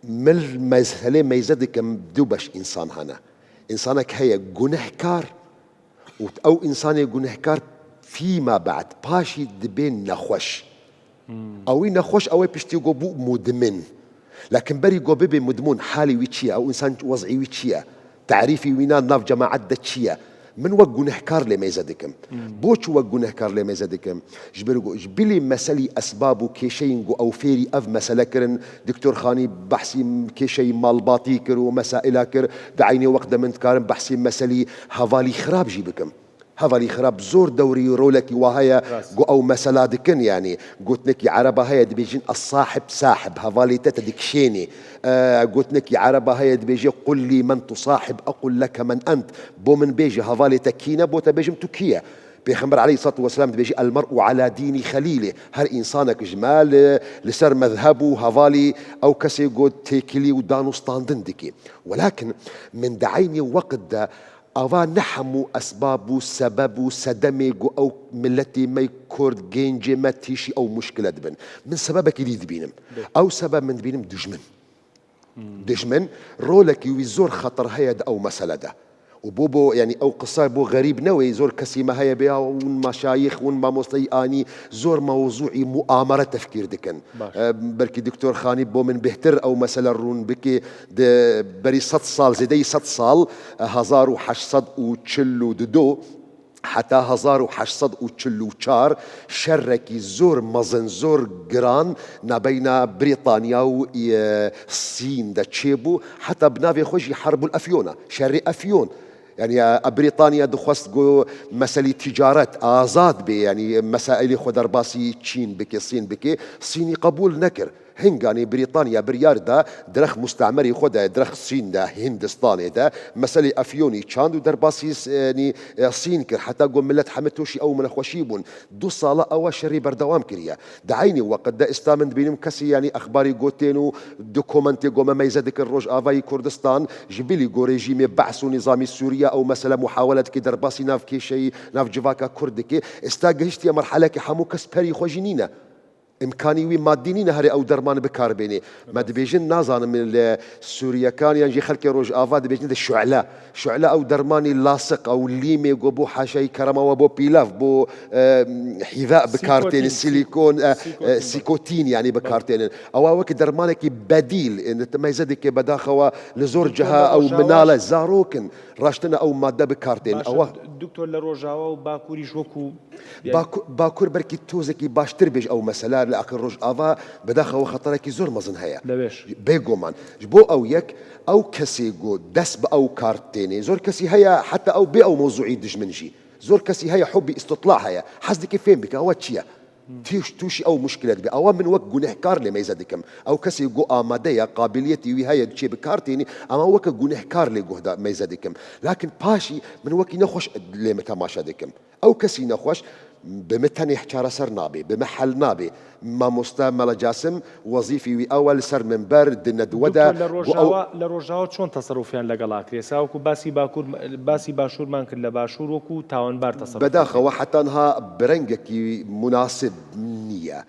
مل مسألة ميزدك بدوبش إنسان هنا إنسانك هي جنحكار أو إنسان جنحكار فيما بعد باشي دبين نخوش أو نخوش أو بيشتي جوبو مدمن لكن بري جوبي مدمون حالي ويتشيا أو إنسان وضعي ويتشيا تعريفي وينان ناف جماعة دتشيا من وقو نحكار لما يزدكم بوش وقو نحكار لما يزدكم جبلي مسألة أسباب كيشين أو فيري أف مسألة كرن دكتور خاني بحسي كيشي مال باطي كر ومسائل كر دعيني وقت من تكارن بحسي مسألة هفالي خراب جيبكم هفالي خراب زور دوري رولكي وهاي أو مسألة دكن يعني قلت لك عربة هاي دبيجين الصاحب ساحب هفالي تتدكشيني قلت لك عربة هاي دبيجي قل لي من تصاحب أقول لك من أنت بو من بيجي هفالي تكينة بو تبيجم تكية بيخمر عليه الصلاة والسلام بيجي المرء على دين خليله هر إنسانك جمال لسر مذهبه هفالي أو كسي قد تيكلي ودانو ستاندن دكي ولكن من دعيني وقت ده أوا نحمو أسبابو سببو سدميجو أو ملتي ما يكورد جينجي ما تيشي أو مشكلة دبن من سببك اللي دبينم أو سبب من دبينم دجمن رولك يزور خطر هيد أو مسألة ده وبوبو يعني أو قصة بو غريب نوي زور كسيمة هيا بها ون مشايخ ون ما مصلي زور موضوعي مؤامرة تفكير دكن بركي دكتور خاني بو من بهتر أو مسألة رون بكي بري 6 صال زيدي 6 صال 1842 حتى 1844 شركي زور مزن زور جران نبين بريطانيا والصين دا تشيبو حتى بنافي خوشي حرب الأفيونة شر أفيون يعني بريطانيا دخست جو مسألة تجارات آزاد بي يعني مسائل خدر باسي تشين بكي الصين بكي الصيني قبول نكر هنگانی بريطانيا بريار دا درخ مستعمري خدا درخ الصين دا هندستاني دا مسألة أفيوني چاند و در باسي يعني الصين كر حتى قوم ملت حمتوشي أو من أخوشيبون 2 صالة أو شري بردوام كريا دعيني وقت دا استامن بينهم كسي يعني أخباري قوتينو دوكومنتي قوم ما يزدك الروج آفاي كردستان جبلي قو ريجيمي بعث نظامي سوريا أو مسألة محاولة كي در باسي ناف كي شي ناف جواكا كردكي استاقهشتي مرحلة كي حمو كسبري خوجينينا ئیمکانی وی مادی نینە هەرێ ئەو دەرمان بکاربێنێ ما دەبێژن نازانم من سووریەکانیان ژی خەڵکی ڕۆژئاوا دەبێژن شعلە ئەو دەرمانی لاسق ئەو لیمێ گۆ بۆ حاشای کەرەمەوە بۆ پیلاف بۆ حیڤاء بکارتێنن سیلیکۆن سیکۆتین یعنی بکارتێنن ئەوە وەک دەرمانێکی بەدیل مەیزەدێکێ بەداخەوە لە زۆر جەها ئەو مناڵە زارۆکن ڕاشتنە ئەو مادە بکارتێن ئەوە دکتۆر لە ڕۆژاوا و باکووریش وەکو باکوور بەرکی تۆزێکی باشتر بێژ ئەو مەسەلا لە ئاخر ڕۆژئاوا بەداخەوە خەتەرێکی زۆر مەزن هەیە بێگۆمان بۆ ئەو یەک ئەو کەسێ گۆ دەست بە ئەو کارتێنێ زۆر کەسی هەیە حتا ئەو بێ ئەو مۆزوعی دژمنژی زۆر کەسی هەیە حوبی ئیستطلاع هەیە حەزێکی فێم بکە ئەوە چییە تووشی ئەو مشکلت بێ ئەوە من وەک گونەهکار لێ مەیزە دەکەم ئەو کەسی گۆ ئامادەیە قابلیەتی وی هەیە چێ بکارتێنی ئەمە وەکە گونەهکار لێ گۆدا مەیزە دەکەم لاکن پاشی من وەکی نەخۆش لێمە تەماشا دەکەم ئەو کەسی نەخۆش بمە تەنێ چارەسەر نابێ بمە حەل نابێ مامۆستا مەلە جاسم وەزیفی وی ئەوە لەسەر منبەر دنەدوەدا لە ڕۆژاوا چۆن تەسەڕوفیان لەگەڵا کرێ ساوەکو باسی باشوورمان کرد لە باشوور وەکو تاوانبار تەسەڕوف بەداخەوە حتانها برەنگێکی مناسب نییە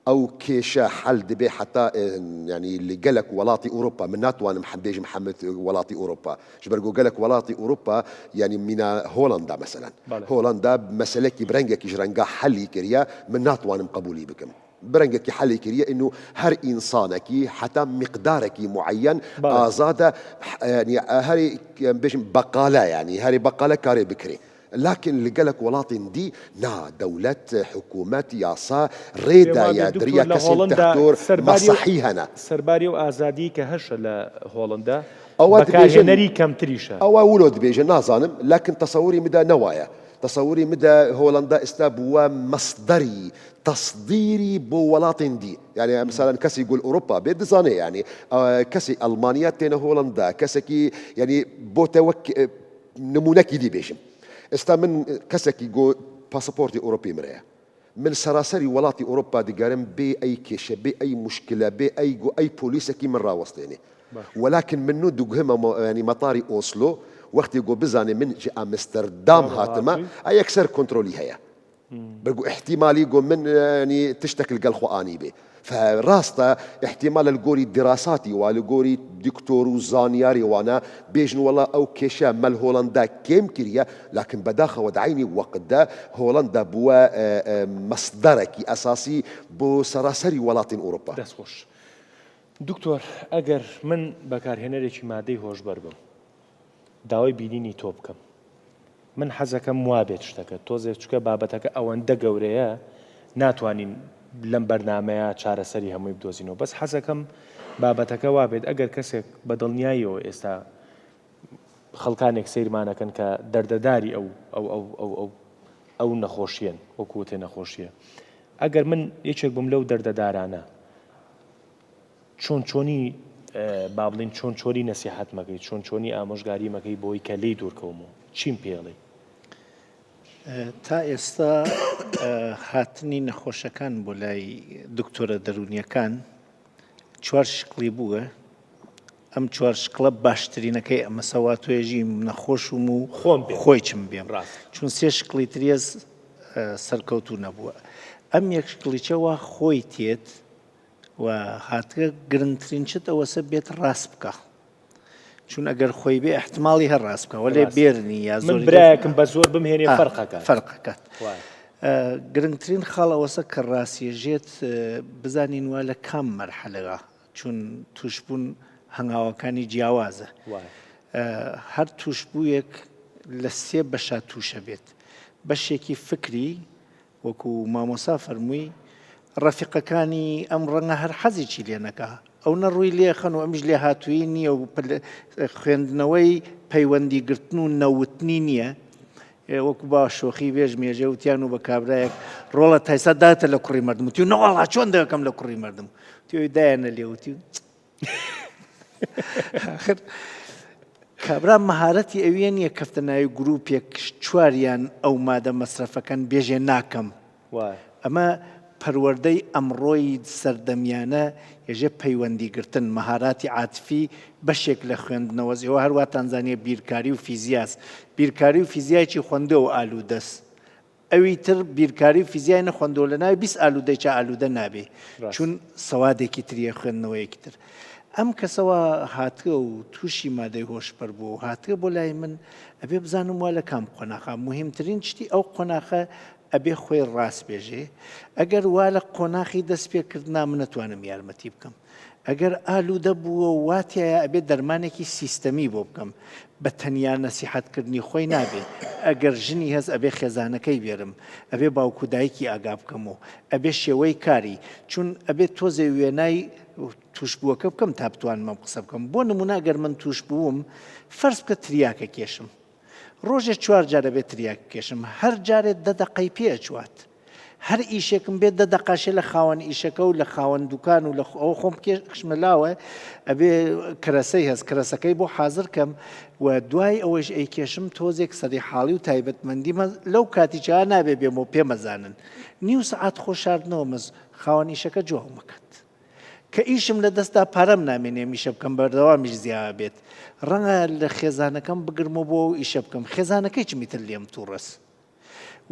ئەو کێشە حەل دەبێ حتا ینی لەگەلک وڵاتی ئوروپا من ناتوانم بێژم حەمد وڵاتی ئوروپا ژبەرگۆ گەلک وڵاتی ئوروپا ینی مینا هۆڵندا مەسەلەن هۆڵندا مەسەلەکی برەنگێکیش ڕەنگە حەلی کردە من ناتوانم قبولی بکەم برەنگێکی حەلی کردە ئینو هەر ئینسانێکی حتا مقدارێکی معەن ئازادە هەری بێژم بەقالە ینی هەری بەقالە کارێ بکرێ لكن لقلك ولاتين دي نا دولة حكومات ياسا ريدا يا دريا كسين تحتور مصحي هنا سرباري وآزادي كهش لهولندا بكاهنري كم تريشة أو ولد بيجي نازانم لكن تصوري مدى نوايا تصوري مدى هولندا استابوا مصدري تصديري بو ولاتين دي يعني مثلا كسي يقول اوروبا بيدزاني يعني كسي المانيا تين هولندا كسي يعني بو توك نمونكي دي بيجم استا من كسكي جو باسبورتي اوروبي مريا من سراسري ولاتي اوروبا ديغارم بي اي كيشه بي اي مشكله بي اي جو اي بوليسكي من راوستيني ولكن منو دوغهما يعني مطاري اوسلو وقت يقول بزاني من جي امستردام هاتما اي اكثر كنترولي هيا بلقوا احتمالي يقول من يعني تشتكل قال خواني بي فراستا احتمال الجوري دراساتي والجوري دكتور وزانياري وانا بيجن والله او كيشا مال هولندا كيم كريا لكن بداخه ودعيني وقت ده هولندا بوا مصدرك اساسي بو سراسري ولاتين اوروبا دسخوش دكتور اگر من بكار هنريكي مادي هوش بربم داوي بينيني توبكم من حزكم موابت شتك توزي چکە بابەتەکە ئەوەندە گەورەیە ناتوانین لەم بەرنامەیە چارەسەری هەمووی بدۆزینەوە بەس حەزەکەم بابەتەکە وابێت ئەگەر کەسێک بەدڵنیاییەوە ئێستا خەڵکانێک سەیرمانەکەن کە دەردەداری ئەو نەخۆشیەن وەکوتێ نەخۆشیە ئەگەر من یەکێک بم لەو دەردەدارانە چۆنی با بڵین چۆنی نەسیحەت مەکەی چۆنی ئامۆژگاری مەکەی بۆی کە لێی دوورکەومەوە چیم پێڵێ تا ئێستا هاتنی نەخۆشەکان بۆ لای دکتۆرە دەرونیەکان چوار شکلی بووە ئەم چوار شکڵە باشترینەکەی ئەمە سەواتۆێژی نەخۆشم و خۆی چم بێم چون سێ شکلی تریێز سەرکەوتو نەبووە ئەم یەک شکلیچەوە خۆی تێت و هاتگە گرنگترین چت ئەوەسە بێت ڕاست بکە چون ئەگەر خۆی بێ احتماڵی هەر ڕاست بکە وەلێ بێرنی یا من برایەکم بە زۆر بمهێنێ فەرقەکات گرنگترین خاڵ ئەوەسە کە ڕاستیەژێت بزانین وا لە کام مەرحەلەوە چون توشبوون هەنگاوەکانی جیاوازە هەر توشبوویەک لە سێ بەشە تووشە بێت بەشێکی فکری وەکو مامۆسا فەرمووی ڕەفیقەکانی ئەم ڕەنگە هەر حەزێکی لێ نەکا ئەو نەڕووی لێ خەن و ئەمیش لێ هاتووی نییە و خوێندنەوەی پەیوەندی گرتن و نەوتنی نییە وەکو با شۆخی بێژ مێژێ وتیان و بە کابراایەک ڕۆڵە تایسا داتە لە کوڕی مردم وتی نەوەڵا چۆن دەکەم لە کوڕی مردم تیۆی دایانە لێ وتی کابرا مەهارەتی ئەویە نییە کەفتە ناوی گروپێک چواریان ئەو مادە مەسرەفەکەن بێژێ ناکەم ئەمە پەروەردەی ئەمڕۆی سەردەمیانە ێژێ پەیوەندی گرتن مەهاراتی عاتفی بەشێک لە خوێندنەوەزیەوە هەروە تانزانیە بیرکاری و فیزیاس بیرکاری و فیزیایکی خوێندە و ئالوودەست ئەوی تر بیرکاری و فیزیای نەخواندەوە لە ناوی 20 ئالوودەی چا ئالوودە نابێ چون سەوادێکی تریە خوێندنەوەیەکی تر ئەم کەسەوە هاتووە و تووشی مادەی هۆشبەر بوو هاتووە بۆ لای من ئەبێ بزانم وا لە کام قۆناغا مهمترین شتی ئەو قۆناغە ئەبێ خۆی ڕاست بێژێ ئەگەر وا لە قۆناغی دەست پێکردنا من نەتوانم یارمەتی بکەم ئەگەر ئالوودە بووە واتایە ئەبێ دەرمانێکی سیستەمی بۆ بکەم بە تەنیا نەسیحەتکردنی خۆی نابێ ئەگەر ژنی هەست ئەبێ خێزانەکەی بێرم ئەبێ باوکو دایکی ئاگا بکەم و ئەبێ شێوەی کاری چون ئەبێ تۆزێ وێنای توشبووەکە بکەم تا بتوانمە قسە بکەم بۆ نمونە ئەگەر من توش بووم فەرز بکە تریاکە کێشم ڕۆژێ 4 جارە بێت تریاکە کێشم هەر جارێت 10 دقەی پێچوات هەر ئیشێکم بێت 10 دقاشێ لە خاوەن ئیشەکە و لە خاوەن دوکان و لە ئەو خۆم کشمەلاوە ئەبێ کرەسەی هەست کرەسەکەی بۆ حازر کەم و دوای ئەوەش ئەی کێشم تۆزێک سەری حاڵی و تایبەتمەندیمە لەو کاتیچە نابێ بێمەوە پێمەزانن نیو سعات خۆشاردنەوە مەز خاوەن ئیشەکە جوڵمەکەت کە ئیشم لە دەستا پارەم نامێنێ میشە بکەم بەردەوامیش زیاوە بێت ڕەنگە لە خێزانەکەم بگرمەوە بۆ ئیشە بکەم خێزانەکەی چمیتر لێم تووڕەس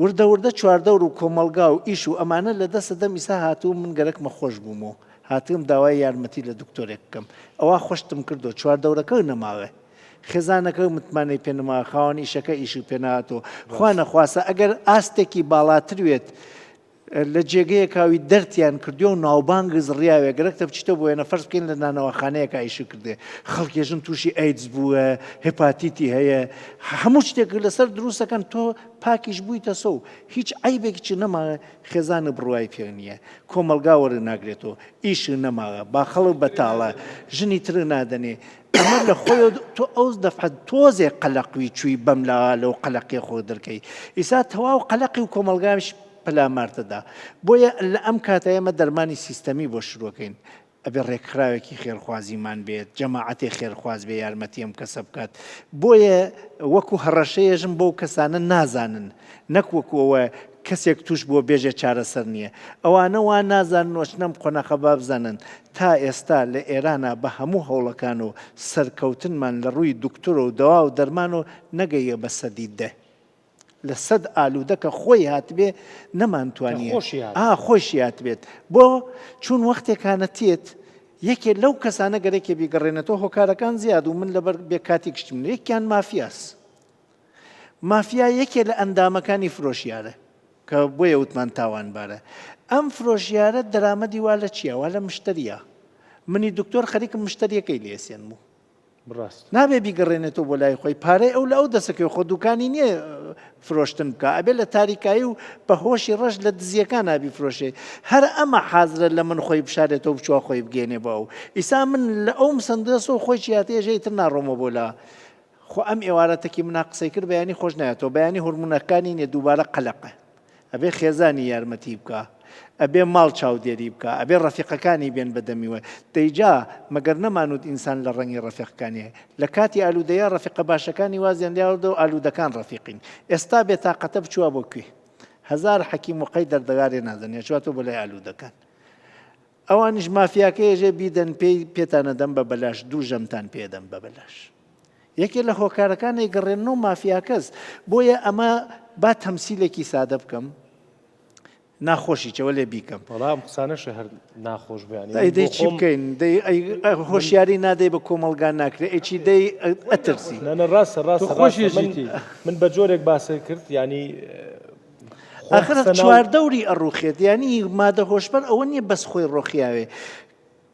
وردە وردە چواردەور و کۆمەلگا و ئیش و ئەمانە لە دەستە دەم ئیسا هاتوو من گەرەکمە خۆش بوومەوە هاتووم داوای یارمەتی لە دکتۆرێک بکەم ئەوە خۆشتم کردو چواردەورەکە نەماوە خێزانەکە متمانەی پێنەما خاوەن ئیشەکە ئیشی پێناتەوە خوا نەخواسە ئەگەر ئاستێکی باڵاتروێت لە جێگەیەکاوی دەرتیان کردو و ناوبانگ زڕیاوێ گەرەکتە بچیتە بۆ وێنە فەرز بکەین لە نانەوەخانەیەکە ئیشی کردێ خەڵکێژن تووشی ئەیدز بووە هێپاتیتی هەیە هەموو شتێک لەسەر دروستەکەن تۆ پاکیش بوویتە سە و هیچ عیبێکی نەماوە خێزانە بڕوای پێ نییە کۆمەلگا وەرە ناگرێتەوە ئیش نەماوە با خەڵک بەتاڵە ژنی تر نادەنێ ئەمە لە خۆی تۆ ئەو دەفعەت تۆزێ قەلەقوی چووی بەم لەو قەلەقی خۆ دەرکەی ئیسا تەواو قەلەقی و کۆمەلگاش پەلامارتەدا بۆیە لە ئەم کاتە ئێمە دەرمانی سیستەمی بۆ شروعەکەین ئەبێ ڕێکخراوێکی خێرخوازیمان بێت جەماعەتی خێرخواز بێ یارمەتی ئەم کەسە بکات بۆیە وەکو هەڕەشەیەژم بۆ کەسانە نازانن نەک وەکوەوە کەسێک توش بۆ بێژێ چارەسەر نییە ئەوانە وا نازان نۆچنەم قۆناخە بابزانن تا ئێستا لە ئێرانە بە هەموو هەوڵەکان و سەرکەوتنمان لە ڕووی دکتۆرە و دەوا و دەرمان و نەگەیە بە سەدی دە لە 100 ئالوودەکە خۆی هاتبێ نەمانتوانیە خۆشی هاتبێت بۆ چون وەختێکانەتێت یەکێ لەو کەسانە گەرەێکی بیگەڕێنێتەوە هۆکارەکان زیاد و من لەبەر بێ کاتی گشتم یەکیان مافیاس مافیا یەکێ لە ئەندامەکانی فرۆشیارە کە بۆیە وتمان تاوانبارە ئەم فرۆشیارە دەرامەدی وا لە چییە وا لە مشتریە منی دکتۆر خەریکم مشتریەکەی لێسێن بوو نابێ بیگەڕێنێتەوە بۆ لای خۆی پارەی ئەو لە ئەو دەسەکەی خۆ دوکانی نییە فرۆشتن بکە ئەبێ لە تاریکایی و بە هۆشی ڕەش لە دزیەکان نابی فرۆشێ هەر ئەمە حازرە لە من خۆی بشارێتەوە بچوە خۆی بگێنێ بە ئەو ئیسا من لە ئەوم سندەسەوە خۆی چیاتێژەی تر ناڕۆمە بۆ لا خۆ ئەم ئێوارەتەکی منا قسەی کرد بەیانی خۆش نایەتەوە بەیانی هورمونەکانی نیە دووبارە قەلەقە ئەبێ خێزانی یارمەتی بکە ئەبێ ماڵ چاودێری بکە ئەبێ ڕەفیقەکانی بێن بەدەمیوە دەیجا مەگەر نەمانوت ئینسان لە ڕەنگی ڕەفیقەکانی لە کاتی ئالوودەیە ڕەفیقە باشەکانی وازیاندیاوەدە و ئالوودەکان ڕەفیقین ئێستا بێتاقەتە بچووە بۆ کوێ هەزار حەکیم و قەی دەردەگارێ نازانێ چواتۆ بۆ لای ئالوودەکان ئەوانیش مافیاکەیەژێ بیدەن پێی پێتانە دەم بە بەلاش دوو ژەمتان پێدەم بە بەلاش یەکێ لە هۆکارەکانی گەڕێنەوە مافیاکەس بۆیە ئەمە با تەمسیلێکی سادە بکەم ناخۆشی چەوە لێ بیکەم بەڵام قسانەشە هەر ناخۆش بێنی دەی چی بکەین هۆشیاری نادەی بە کۆمەلگان ناکرێت ئەیچی دەی ئەترسی ڕاستە ڕاستە من بە جۆرێک باسە کرد ینی ئاخر چواردەوری ئەڕوخێت ینی مادە هۆشبەر ئەوە نییە بەس خۆی ڕۆخیاوێ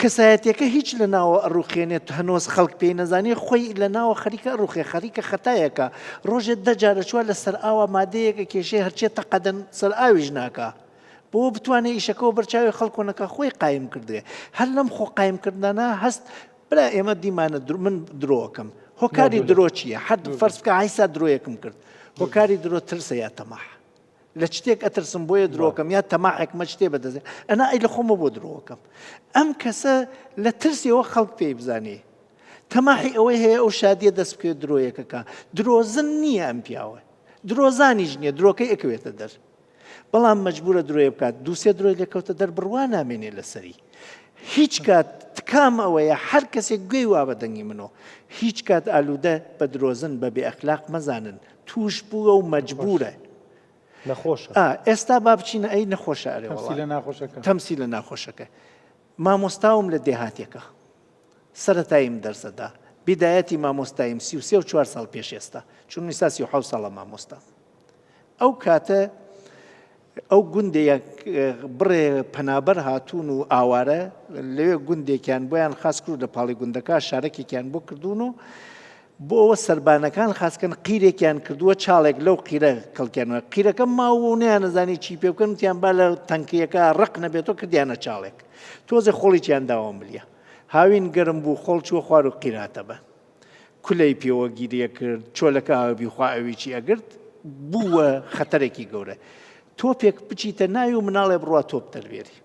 کەسایەتەکە هیچ لە ناوە ئەڕوخێنێت هەنۆز خەڵک پێی نەزانێت خۆی لە ناوە خەریکە ڕوخێ خەریکە خەتایەکە ڕۆژێت دەجارە چوە لە سەر ئاوە مادەیەکە کێشێ هەرچێت تەقەدەن سەر ئاویش ناکە بۆ بتوانێت ئیشەکەەوە بەرچاوی خەڵکۆنەکە خۆی قایم کردێ هەر لەم خۆ قایمکردانە هەست برا ئێمە دیمانە من درۆکەم هۆکاری درۆ چییە حد فەرز بکە عیسا درۆیەکم کرد هۆکاری درۆ ترسە یا تەماح لە شتێک ئەترسم بۆیە درۆکەم یا تەماحێکمە شتێ بەدەزێ ئەنا ئەی لە خۆمە بۆ درۆکەم ئەم کەسە لە ترسیەوە خەڵک پێی بزانێ تەماحی ئەوەی هەیە ئەو شادیە دەست بکەوێت درۆیەکەکە درۆزن نییە ئەم پیاوە درۆزانیش نییە درۆکەی ئەکەوێتە دەر بەڵام مەجبورە درۆی بکات دووسێ درۆی لەکەوتە دەر بڕوا نامێنێ لەسەری هیچ کات تکام ئەوەیە هەر کەسێک گوێی وا بەدەنگی منەوە هیچ کات ئالوودە بە درۆزن بە بێ ئەخلاق مەزانن توش بووە و مەجبورە نەخۆشە ئێستا با بچینە ئەی نەخۆشە ئەرێ تەمسی لە ناخۆشەکە مامۆستاوم لە دێهاتێکە سەرەتاییم دەرسەدا بیدایەتی مامۆستایم 33 و 4 ساڵ پێش ئێستا چون نیسا 37 ساڵە مامۆستا ئەو کاتە ئەو گوندێک بڕێ پەنابەر هاتوون و ئاوارە لەوێ گوندێکیان بۆیان خاص کرد لە پاڵی گوندەکە شارەکێکیان بۆ کردوون و بۆ ئەوە سەربانەکان خاستکەن قیرێکیان کردووە چاڵێک لەو قیرە کەڵکیانەوە قیرەکە ماوە نەیانەزانی چی پێ بکەن وتیان با لە تەنکیەکە ڕق نەبێتەوە کردیانە چاڵێک تۆزە خۆڵیان داوام بلیە هاوین گەرم بوو خۆڵ چوە خوار و قیراتە بە کولەی پێوە گیریە کرد چۆلەکە ئاوی خوا ئەویی ئەگرت بووە خەتەرێکی گەورە تۆپێک بچیتە ناوی و مناڵێ بڕوا تۆپ دەروێری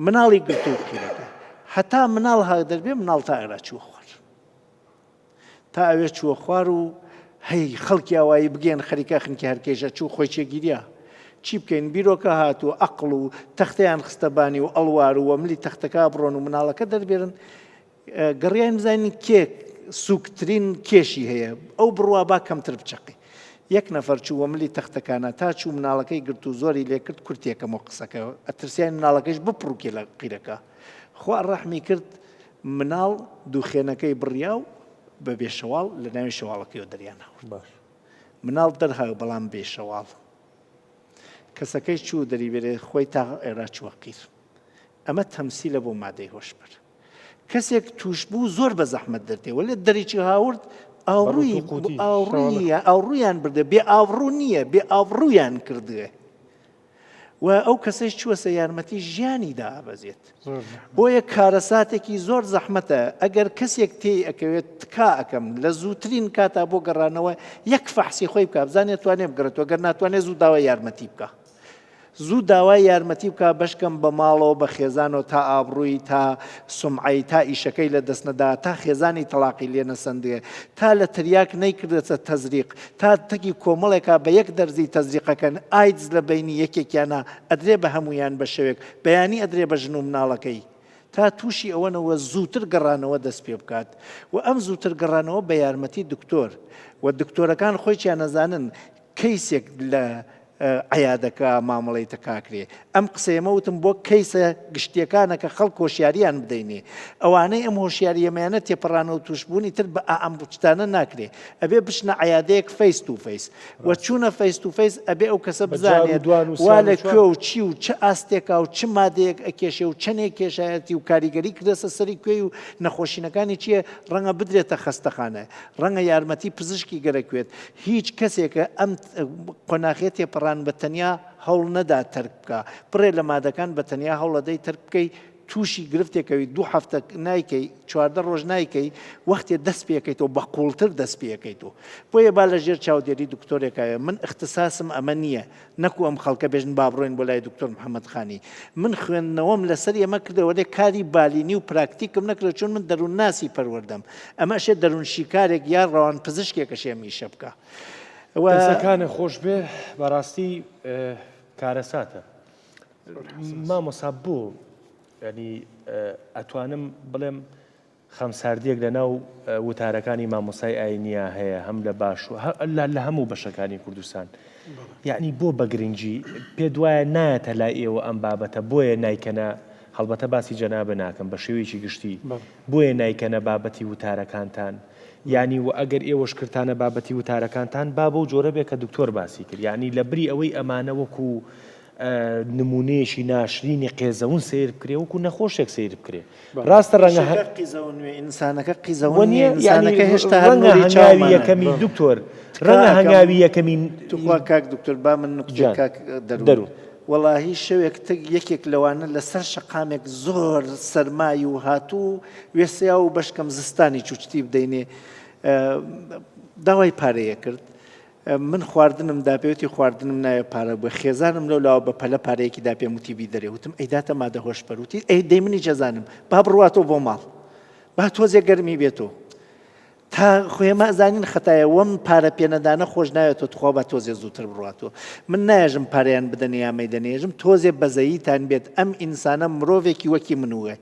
مناڵی گرتو قیرەکە هەتا مناڵ ها دەربێ مناڵ تا ئێرا چووە خوار تا ئەوێ چووە خوار و هەی خەڵکی ئاوایی بگەن خەریکە خنکی هەرکێشە چوو خۆی چێگیریە چی بکەین بیرۆکە هاتووە عەقڵ و تەختەیان خستەبانی و ئەڵوار و وەملی تەختەکە بڕۆن و مناڵەکە دەربێرن گەڕیان بزانین کێک سووکترین کێشی هەیە ئەو بڕوا با کەمتر بچەقی یەک نەفەر چوو وەملی تەختەکانە تا چوو مناڵەکەی گرت و زۆری لێ کرد کورتێکەمە قسەکە ئەترسیان مناڵەکەیش بپڕووکێ لە قیرەکە خوا ڕەحمی کرد مناڵ دووخێنەکەی بڕیا و بە بێشەواڵ لە ناوی شەواڵەکەیەوە دەریان هاورد مناڵ دەرهاو بەڵام بێشەواڵ کەسەکەی چوو دەریبێرێ خۆی تا ئێرا چووە قیر ئەمە تەمسیلە بۆ مادەی هۆشبەر کەسێک توش بوو زۆر بە زەحمەت دەردێەوە لێ دەریکی هاورد ئاوڕوویان بردە بێ ئاوڕوو نییە بێ ئاوڕوویان کردوێ و ئەو کەسەش چووەسە یارمەتی ژیانی دابەزێت بۆیە کارەساتێکی زۆر زەحمەتە ئەگەر کەسێک تێی ئەکەوێت تکا ئەەکەم لە زووترین کاتا بۆ گەڕانەوە یەک فەحسی خۆی بکە بزانێت توانێ بگرێتەوە گەر ناتوانێت زوو داوای یارمەتی بکە زوو داوای یارمەتی بکە بەشکەم بە ماڵەوە بە خێزانەوە تا ئابڕووی تا سومعی تا ئیشەکەی لە دەستنەدا تا خێزانی تەلاقی لێ نەسەندێ تا لە تریاک نەیکردێتە تەزریق تا تەکی کۆمەڵێکا بە یەک دەرزی تەزریقەکەن ئایدز لە بینی یەکێکیانە ئەدرێ بە هەمویان بە شەوێک بەیانی ئەدرێ بە ژن و مناڵەکەی تا تووشی ئەوەنەوە زووتر گەڕانەوە دەست پێ بکات و ئەم زووتر گەڕانەوە بە یارمەتی دکتۆر و دکتۆرەکان خۆیان نەزانن کەیسێک لە عیادەکە مامەڵەی تەکاکرێ ئەم قسەیەمە وتم بۆ کەیسە گشتیەکانە کە خەڵک هۆشیاریان بدەینێ ئەوانەی ئەم هۆشیاریەمەیانە تێپەڕانە و توشبوونی تر بە ئەم بچتانە ناکرێ ئەبێ بشنە عیادەیەک فەیس تو فەیس و چوونە فەیس تو فەیس ئەبێ ئەو کەسە بزانێت وا لە کوێ و چی و چه ئاستێکا و چ مادەیەک ئەکێشێ و چەندێک کێشایەتی و کاریگەری کردەسە سەری کوێی و نەخۆشینەکانی چییە ڕەنگە بدرێتە خەستەخانە ڕەنگە یارمەتی پزیشکی گەرەکوێت هیچ کەسێکە ئەم قۆناغیە تێپەڕان بە تەنیا هەوڵ نەدا تەرک بکە بڕێ لە مادەکان بە تەنیا هەوڵەدەی تەرک بکەی تووشی گرفتێکەوەی 2 هەفتە نایکەی 14 ڕۆژ نایکەی وەختێ دەست پێەکەیتەوە بە قوڵتر دەست پێەکەیتەوە بۆیە با لە ژێر چاودێری دکتۆرێکایە من اختصاسم ئەمە نییە نەکو ئەم خەڵکە بێژن با بڕۆین بۆ لای دکتۆر محەممەد خانی من خوێندنەوەم لەسەر ئێمە کردەوە لێ کاری بالینی و پراکتیکم نەکرێت چون من دەروون ناسی پەروەردەم ئەمەشێ دەروون شیکارێک یا ڕەوان پزیشکێکە شێمیشە بکە دەسەکانە خۆش بێ بەڕاستی کارەساتە مامۆسا بوو ینی ئەتوانم بڵێم خەمساردیەک لە ناو وتارەکانی مامۆسای ئاینیە هەیە هەم لە باش و لە هەموو بەشەکانی کوردستان یعنی بۆ بە گرنگجی پێ دوایە نایەتە لای ئێوە ئەم بابەتە بۆیە نایکەنە هەڵبەتە باسی جەنابە ناکەم بە شێوەیەکی گشتی بۆیە نایکەنە بابەتی وتارەکانتان یعنی و ئەگەر ئێوەش کردانە بابەتی وتارەکانتان با بۆ جۆرە بێ کە دکتۆر باسی کرد یعنی لە بری ئەوەی ئەمانە وەکو نمونەیەشی ناشرینی قێزەون سیر بکرێ وەکو نەخۆشێک سیر بکرێ ڕاستە ڕەنگە ئینسانەکە قیزەوەنیەکە هێشتا هەنگاوی یەکەمی دکتۆر ڕەنگە هەنگاوی یەکەمی توخوا کاک دکتۆر با من نقطەیەک دەرو وەڵاهی شەوێک یەکێک لەوانە لەسەر شەقامێک زۆر سەرمای و هاتوو وێسیا و بەشکەم زستانی چوچتی بدەینێ داوای پارەیە کرد من خواردنم داپێوتی خواردنم نایە پارە بووە خێزانم لەولاوە بە پەلە پارەیەکی داپێ وتیبی دەرێوتم ئەیداتە مادە هۆشبەروتی ئەی دەی منی جەزانم با بڕواتەوە بۆ ماڵ با تۆزێک گەرمی بێتەوە تا خۆێمە ئەزانین خەتایە وەم پارە پێنەدانە خۆش ناوێتەوە تخوا بە تۆزێ زووتر بڕاتەوە من نایژم پارەیان بدەنێ یامەی دەنێژم تۆزێ بەزەییتان بێت ئەم ئینسانە مرۆڤێکی وەکی منووە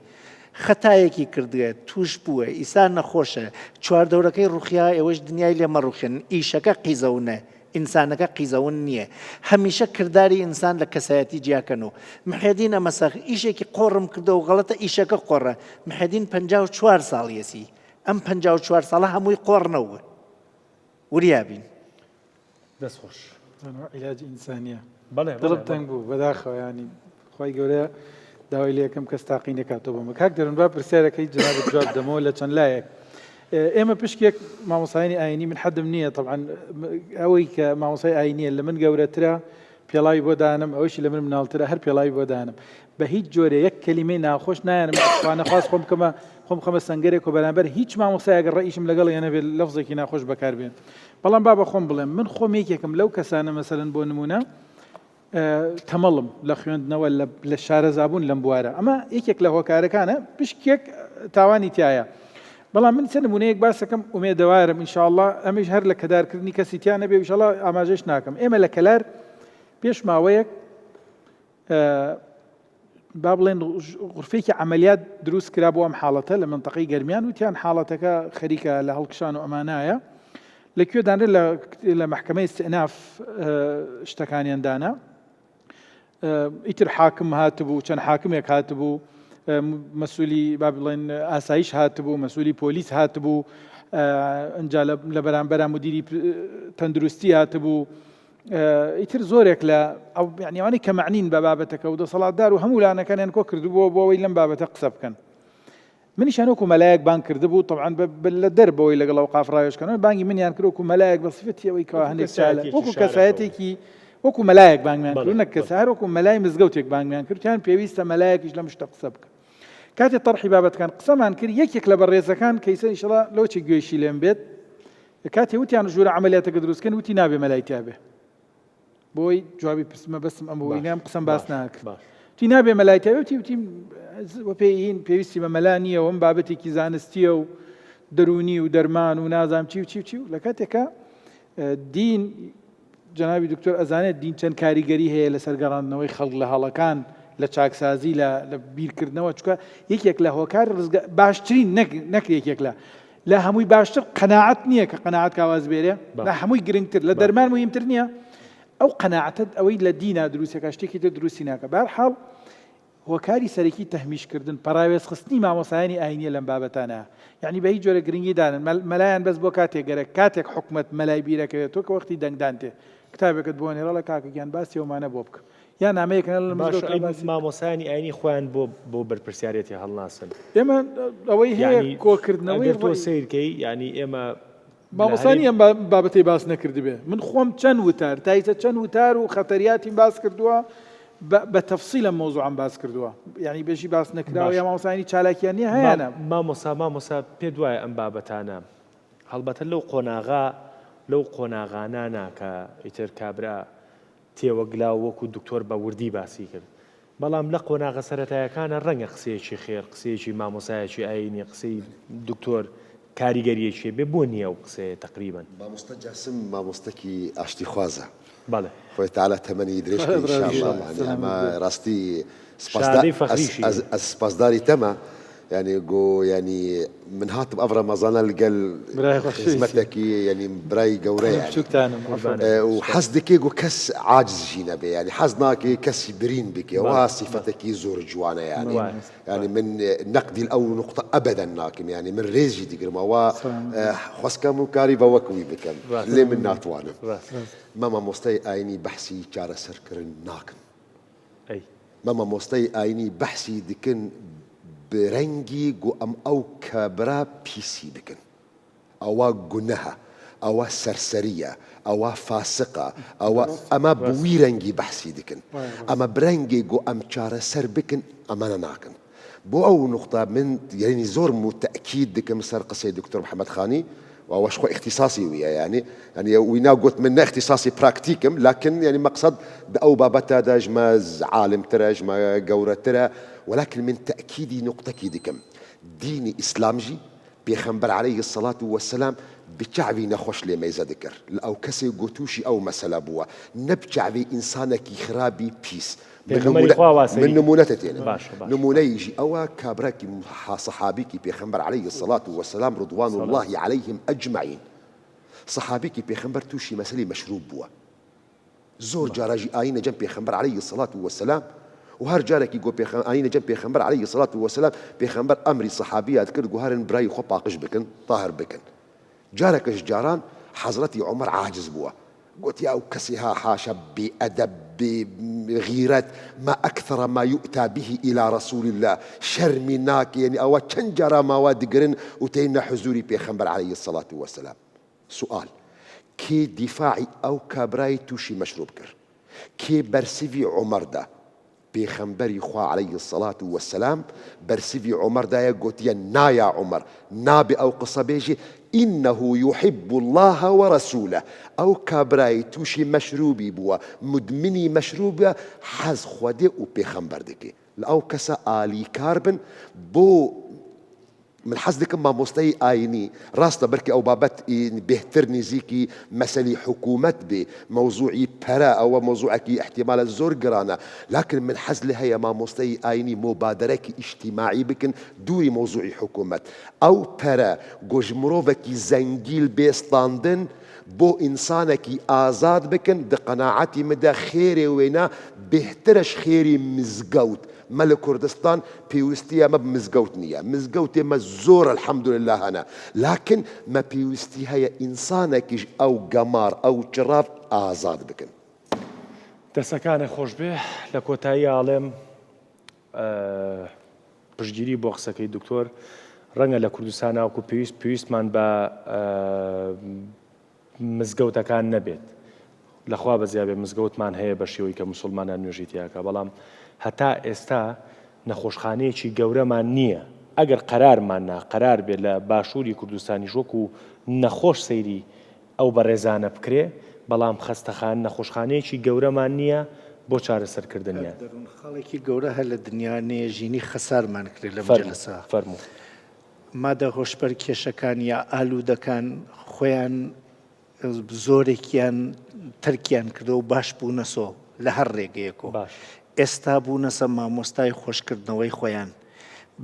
خەتایەکی کردوێت توش بووە ئیسان نەخۆشە چواردەورەکەی ڕوخیا ئێوەش دنیای لێمە ڕوخێن ئیشەکە قیزەونە ئینسانەکە قیزەون نییە هەمیشە کردداری ئینسان لە کەسایەتی جیاکەنەوە محێدین ئەمەسەخ ئیشێکی قۆڕم کردە و غەڵەتە ئیشەکە قۆڕە محێدین 54 ساڵیەسی ئەم 54 ساڵە هەمووی قۆڕنەوە وریابین دەستخۆش عیلاج ئینسانیە بەڵێ دڵت تەنگ بوو بەداخەوە ینی خی گەورەیە داوای لە یەکەم کەس تاقی نکاتەوە بەمە کاک دەرونبا پرسیارەکەی جنابەت جواب دەمەوە لە چەند لایەک ئێمە پشکێک مامۆسایانی ئاینی من حەدم نییە طبعا ئەوەی کە مامۆسای ئاینیە لە من گەورەترە پێڵاوی بۆ دانم ئەوەشی لە من مناڵترە هەر پێڵاوی بۆ دانم بە هیچ جۆرە یەک کەلیمەی ناخۆش نایەنم خوانەخواست خۆم خەمە سەنگەرێک و بەرامبەر هیچ مامۆسای ئەگەر ڕئیشم لەگەڵ یانە بێت لەفزێکی ناخۆش بەکاربێن بەڵام با بە خۆم بڵێم من خۆم یەکێکم لەو کەسانە مەسەلەن بۆ نمونە تەمەڵم لە خوێندنەوە لە شارەزابوون لەم بوارە ئەمە یەکێک لە هۆکارەکانە پشکێک تاوانی تایە بەڵام من چەند نمونەیەک باسەکەم ئومێدەوارم ئینشاءالله ئەمیش هەر لە کەدارکردنی کەسی تیان نەبێ ئینشاءالله ئاماژەش ناکەم ئێمە لە کەلار پێش ماوەیەک با بڵێن غورفێکی عملیات دروست کرا بۆ ئەم حاڵەتە لە منتەقەی گەرمیان وتیان حاڵەتەکە خەریکە لە هەڵکشان و ئەمانایە لەکوێ دانرێت لە محکەمەی استئناف شتەکانیان دانا ئیتر حاکم هاتبوو چەند حاکمێک هاتبوو مەسئولی با بڵێن ئاسایش هاتبوو مەسئولی پۆلیس هاتبوو ئەنجا لە بەرامبەر مدیری تەندروستی هاتبوو ئیتر زۆرێک لە ئەو یعنیوانی کە معنین بە بابەتەکە و دەسەڵاتدار و هەموو لانەکانیان کۆ کردبووە بۆ ئەوەی لەم بابەتە قسە بکەن منیشان وەکو مەلایەک بانگ کردبوو طبعا لە دەربەوەی لەگەڵ ئەو قافڕایشکەنەوە بانگی منیان کرد وەکو مەلایەک بە صفەتی ئەوەی کەوا هەندێک چالە وەکو کەسایەتێکی وەکو مەلایەک بانگیان کرد نەک کەسار وەکو مەلای مزگەوتێک بانگیان کردیان پێویستە مەلایەکیش لەم شتە قسە بکە کاتێ تەرحی بابەتەکان قسەمان کرد یەکێک لە بەڕێزەکان کەیسە ئینشەڵا لەوچی گوێشی لێم بێت کاتێ وتیان ژوورە عەمەلیاتەکە دروستکەن وتی نابێ مەلای تیابێ بۆی جوابی پرسمە بەسم ئەم بۆی نام قسەم باس ناکرد وتی نابێ مەلای تیابێ وتی پێین پێویستی بە مەلا نییە و ئەم بابەتێکی زانستیە و دەرونی و دەرمان و نازام چی و چی و چی و لە کاتێکە دین جنابی دکتۆر ئەزانێت دین چەند کاریگەری هەیە لە سەرگەڕاندنەوەی خەڵک لە هەڵەکان لە چاکسازی لە بیرکردنەوە چکە یەکێک لە هۆکار باشترین نەک یەکێک لە هەمووی باشتر قەناعەت نییە کە قەناعەت کاوازبێرێ لە هەمووی گرنگتر لە دەرمان مهمتر نییە ئەو قەناعەتت ئەوەی لە دینا دروستەکە شتێکی تر دروستی ناکە بەرحاڵ هۆکاری سەرەکی تەحمیشکردن پەراوێزخستنی مامۆسایانی ئاینیە لەم بابەتانە یعنی بە هیچ جۆرە گرنگی دانن مەلایان بەس بۆ کاتێک حکومەت مەلای بیرەکەوێت تۆ کە وەختی دەنگدان تێ کتابێکت بۆ نێڕە لە کاکەگیان باسی ئەومانە بۆ بکە یان نامەیەکە لە مامۆسایانی ئاینی خۆیان بۆ بەرپرسیارەتی هەڵناسن ئێمە ئەوەی هەیە کۆکردنەوەی تۆ سیرکەی ینی ئێمە مامۆسانی ئەم بابەتەی باس نەکردبێ من خۆم چەند وتار تایسە چەند وتار و خەتەریاتی باس کردووە بە تەفسیلە مۆزوعم باس کردووە یعنی بێژی باس نەکراوە یا مامۆسانی چالاکیان نییە هەیەە مامۆسا پێ دوایە ئەم بابەتانە هەڵبەتە لەو قۆناغانانە کە ئیتر کابرا تێوەگلا وەکو دکتۆر بە وردی باسی کرد بەڵام لە قۆناغە سەرەتایەکانە ڕەنگە قسەیەکی خێر قسەیەکی مامۆسایەکی ئاینی قسەی دکتۆر کاریگەریەکی بێ بۆ نییە و قسەیە تقریبا مامۆستا جاسم مامۆستەکی ئاشتی خوازە بەڵێ خۆی تەعالە تەمەنی درێژ ئینشاءالله ینی ئەمە ڕاستی سپاسداری تەمە يعني جو يعني من هاتب أفرا مازانا الجل خدمتك يعني براي جوري يعني وحسدك جو كس عاجز جينا به يعني حزناك كس برين بك وصفتك زور جوانا يعني من نقدي الأول نقطة أبدا ناكم يعني من ريزي دقر ما خسكم وكاري بوكوي بكم ليه من ناتوانا ماما مستي آيني بحسي كار سركرن ناكم أي ماما مستي آيني بحسي دكن برنجي جو أم أو كبرا بيسي بكن أو جنها أو سرسرية أو فاسقة أو أما بويرنجي بحسي دكن أما برنجي جو أم شار سر بكن أما ناكن بو أو نقطة من يعني زور متأكيد دكن مسار قصي دكتور محمد خاني وهو شو اختصاصي ويا يعني وينا قلت من اختصاصي براكتيكم لكن يعني مقصد أو بابتا داج ما عالم تراج ما جورة ترى ولكن من تأكيد نقطة كيدكم ديني إسلامجي بيخنبر عليه الصلاة والسلام بتشعبي نخوش لما يذكر أو كسي قوتوشي أو مسألة بوا نبتشعبي إنسانك خرابي بيس من نمونتين نمونة يجي أو كابراكي صحابيكي بيخنبر عليه الصلاة والسلام رضوان الله عليهم أجمعين سەحابێکی پێخەمبەر تووشی مەسەلەی مەشروب بووە زۆر جاراژی ئاینە جەم پێخەمبەر عەلەیهی السەڵات وەسەلام و هەر جارێکی گۆ ئاینە جەم پێخەمبەر عەلەیهی السەڵات وەسەلام پێخەمبەر ئەمری سەحابیات کرد گوهارن برای خۆ پاقش بکن تاهر بکن جارێکش جاران حەزرەتی عومەر عاجز بووە قلت يا كسها حاشا بأدب بغيرة ما أكثر ما يؤتى به إلى رسول الله شرمناك يعني أو تنجر ما وادقرن وتينا حزوري بيخنبر عليه الصلاة والسلام سؤال كي دفاعي أو كابراي توشي مشروب كر كي برسيفي عمر ده بيخنبري خوا عليه الصلاة والسلام برسيفي عمر ده يقول يا نا يا عمر نابي أو قصة بيجي إنه يحب الله ورسوله أو كابراي توشي مشروبي بوا مدمني مشروبة حز خوده و بيخنبر دكي لأو كسا آلي كاربن بو من حزدك ما مستوى آيني راستا بركي أو بابت بهتر نزيكي مسألة حكومة بموضوعي برا أو موضوعك احتمال الزور قرانا لكن من حزل هي ما مستوى آيني مبادرة اجتماعي بكن دوري موضوعي حكومة أو برا جوجمروفك زنجيل بيستاندن بو إنسانك آزاد بكن بقناعتي مدى خيري وينا بهترش خيري مزقوت مال كردستان بيوستيا ما بمزقوت نية مزقوتي ما زور الحمد لله أنا لكن ما بيوستي هي إنسانك أو قمار أو جراف آزاد بكن دەسەکانە خۆش بێ لە کۆتایی ئاڵێم پشتگیری بۆ قسەکەی دکتۆر ڕەنگە لە کوردستان ناوکو پێویستمان بە مزگەوتەکان نەبێت لەخوا بەزیابێ مزگەوتمان هەیە بە شێوەی کە موسڵمانان نوێژی تیاکە بەڵام هەتا ئێستا نەخۆشخانەیەکی گەورەمان نییە ئەگەر قەرار بێت لە باشووری کوردستانی وەکو نەخۆش سەیری ئەو بەڕێزانە بکرێ بەڵام خەستەخان نەخۆشخانەیەکی گەورەمان نییە بۆ چارەسەرکردنیان خەڵێکی گەورە هە لە دنیا نێژینی خەسارمان کرد لە مەجلسە فەرموو مادە هۆشبەر کێشەکان یا ئالوودەکان خۆیان زۆرێکیان تەرکیان کردو و باش بوونەسۆ لە هەر ڕێگەیەکۆ ئێستا بوونەسە مامۆستای خۆشکردنەوەی خۆیان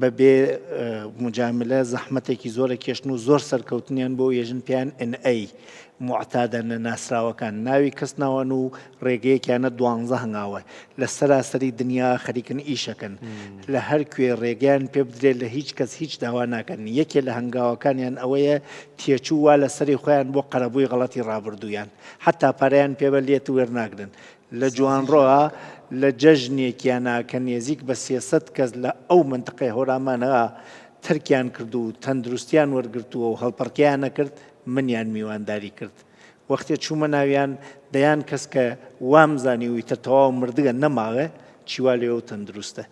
بەبێ مجاملە زەحمەتێکی زۆرە کێشن و زۆر سەرکەوتنیان بۆ ێژن پیان NA معتادەن لە ناسراوەکان ناوی کەس ناوەن و ڕێگەیەکیانە 12 هەنگاوە لە سەراسەری دنیا خەریکن ئیشەکەن لە هەر کوێ ڕێگەیان پێ بدرێت لە هیچ کەس هیچ داوا ناکەن یەکێ لە هەنگاوەکانیان ئەوەیە تێچوو وا لە سەری خۆیان بۆ قەرەبووی غەڵەتی ڕابردوویان حتا پارەیان پێبە لێت وێرناگرن لە جوانڕۆها لە جەژنێکیانە کە نێزیک بە 300 کەس لە ئەو منتقەی هۆرامانەوە تەرکیان کرد و تەندروستیان وەرگرتووە و هەڵپەرکیان نەکرد منیان میوانداری کرد وەختێ چوومە ناویان دەیان کەس کە وامزانی وی تە تەواو مردگە نەماوێ چیوا لێەوە تەندروستە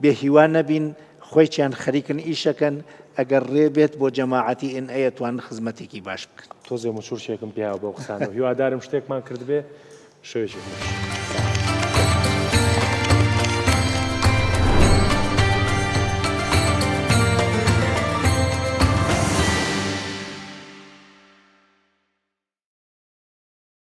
بێهیوان نەبین خۆیان خەریکن ئیشەکەن ئەگەر ڕێبێت بۆ جەماعەتی NA توان خزمەتێکی باش بکەن تۆزێ مچور شێکم پیاوە بۆ قسانەوە هیوادارم شتێکمان کرد بێ شوێژی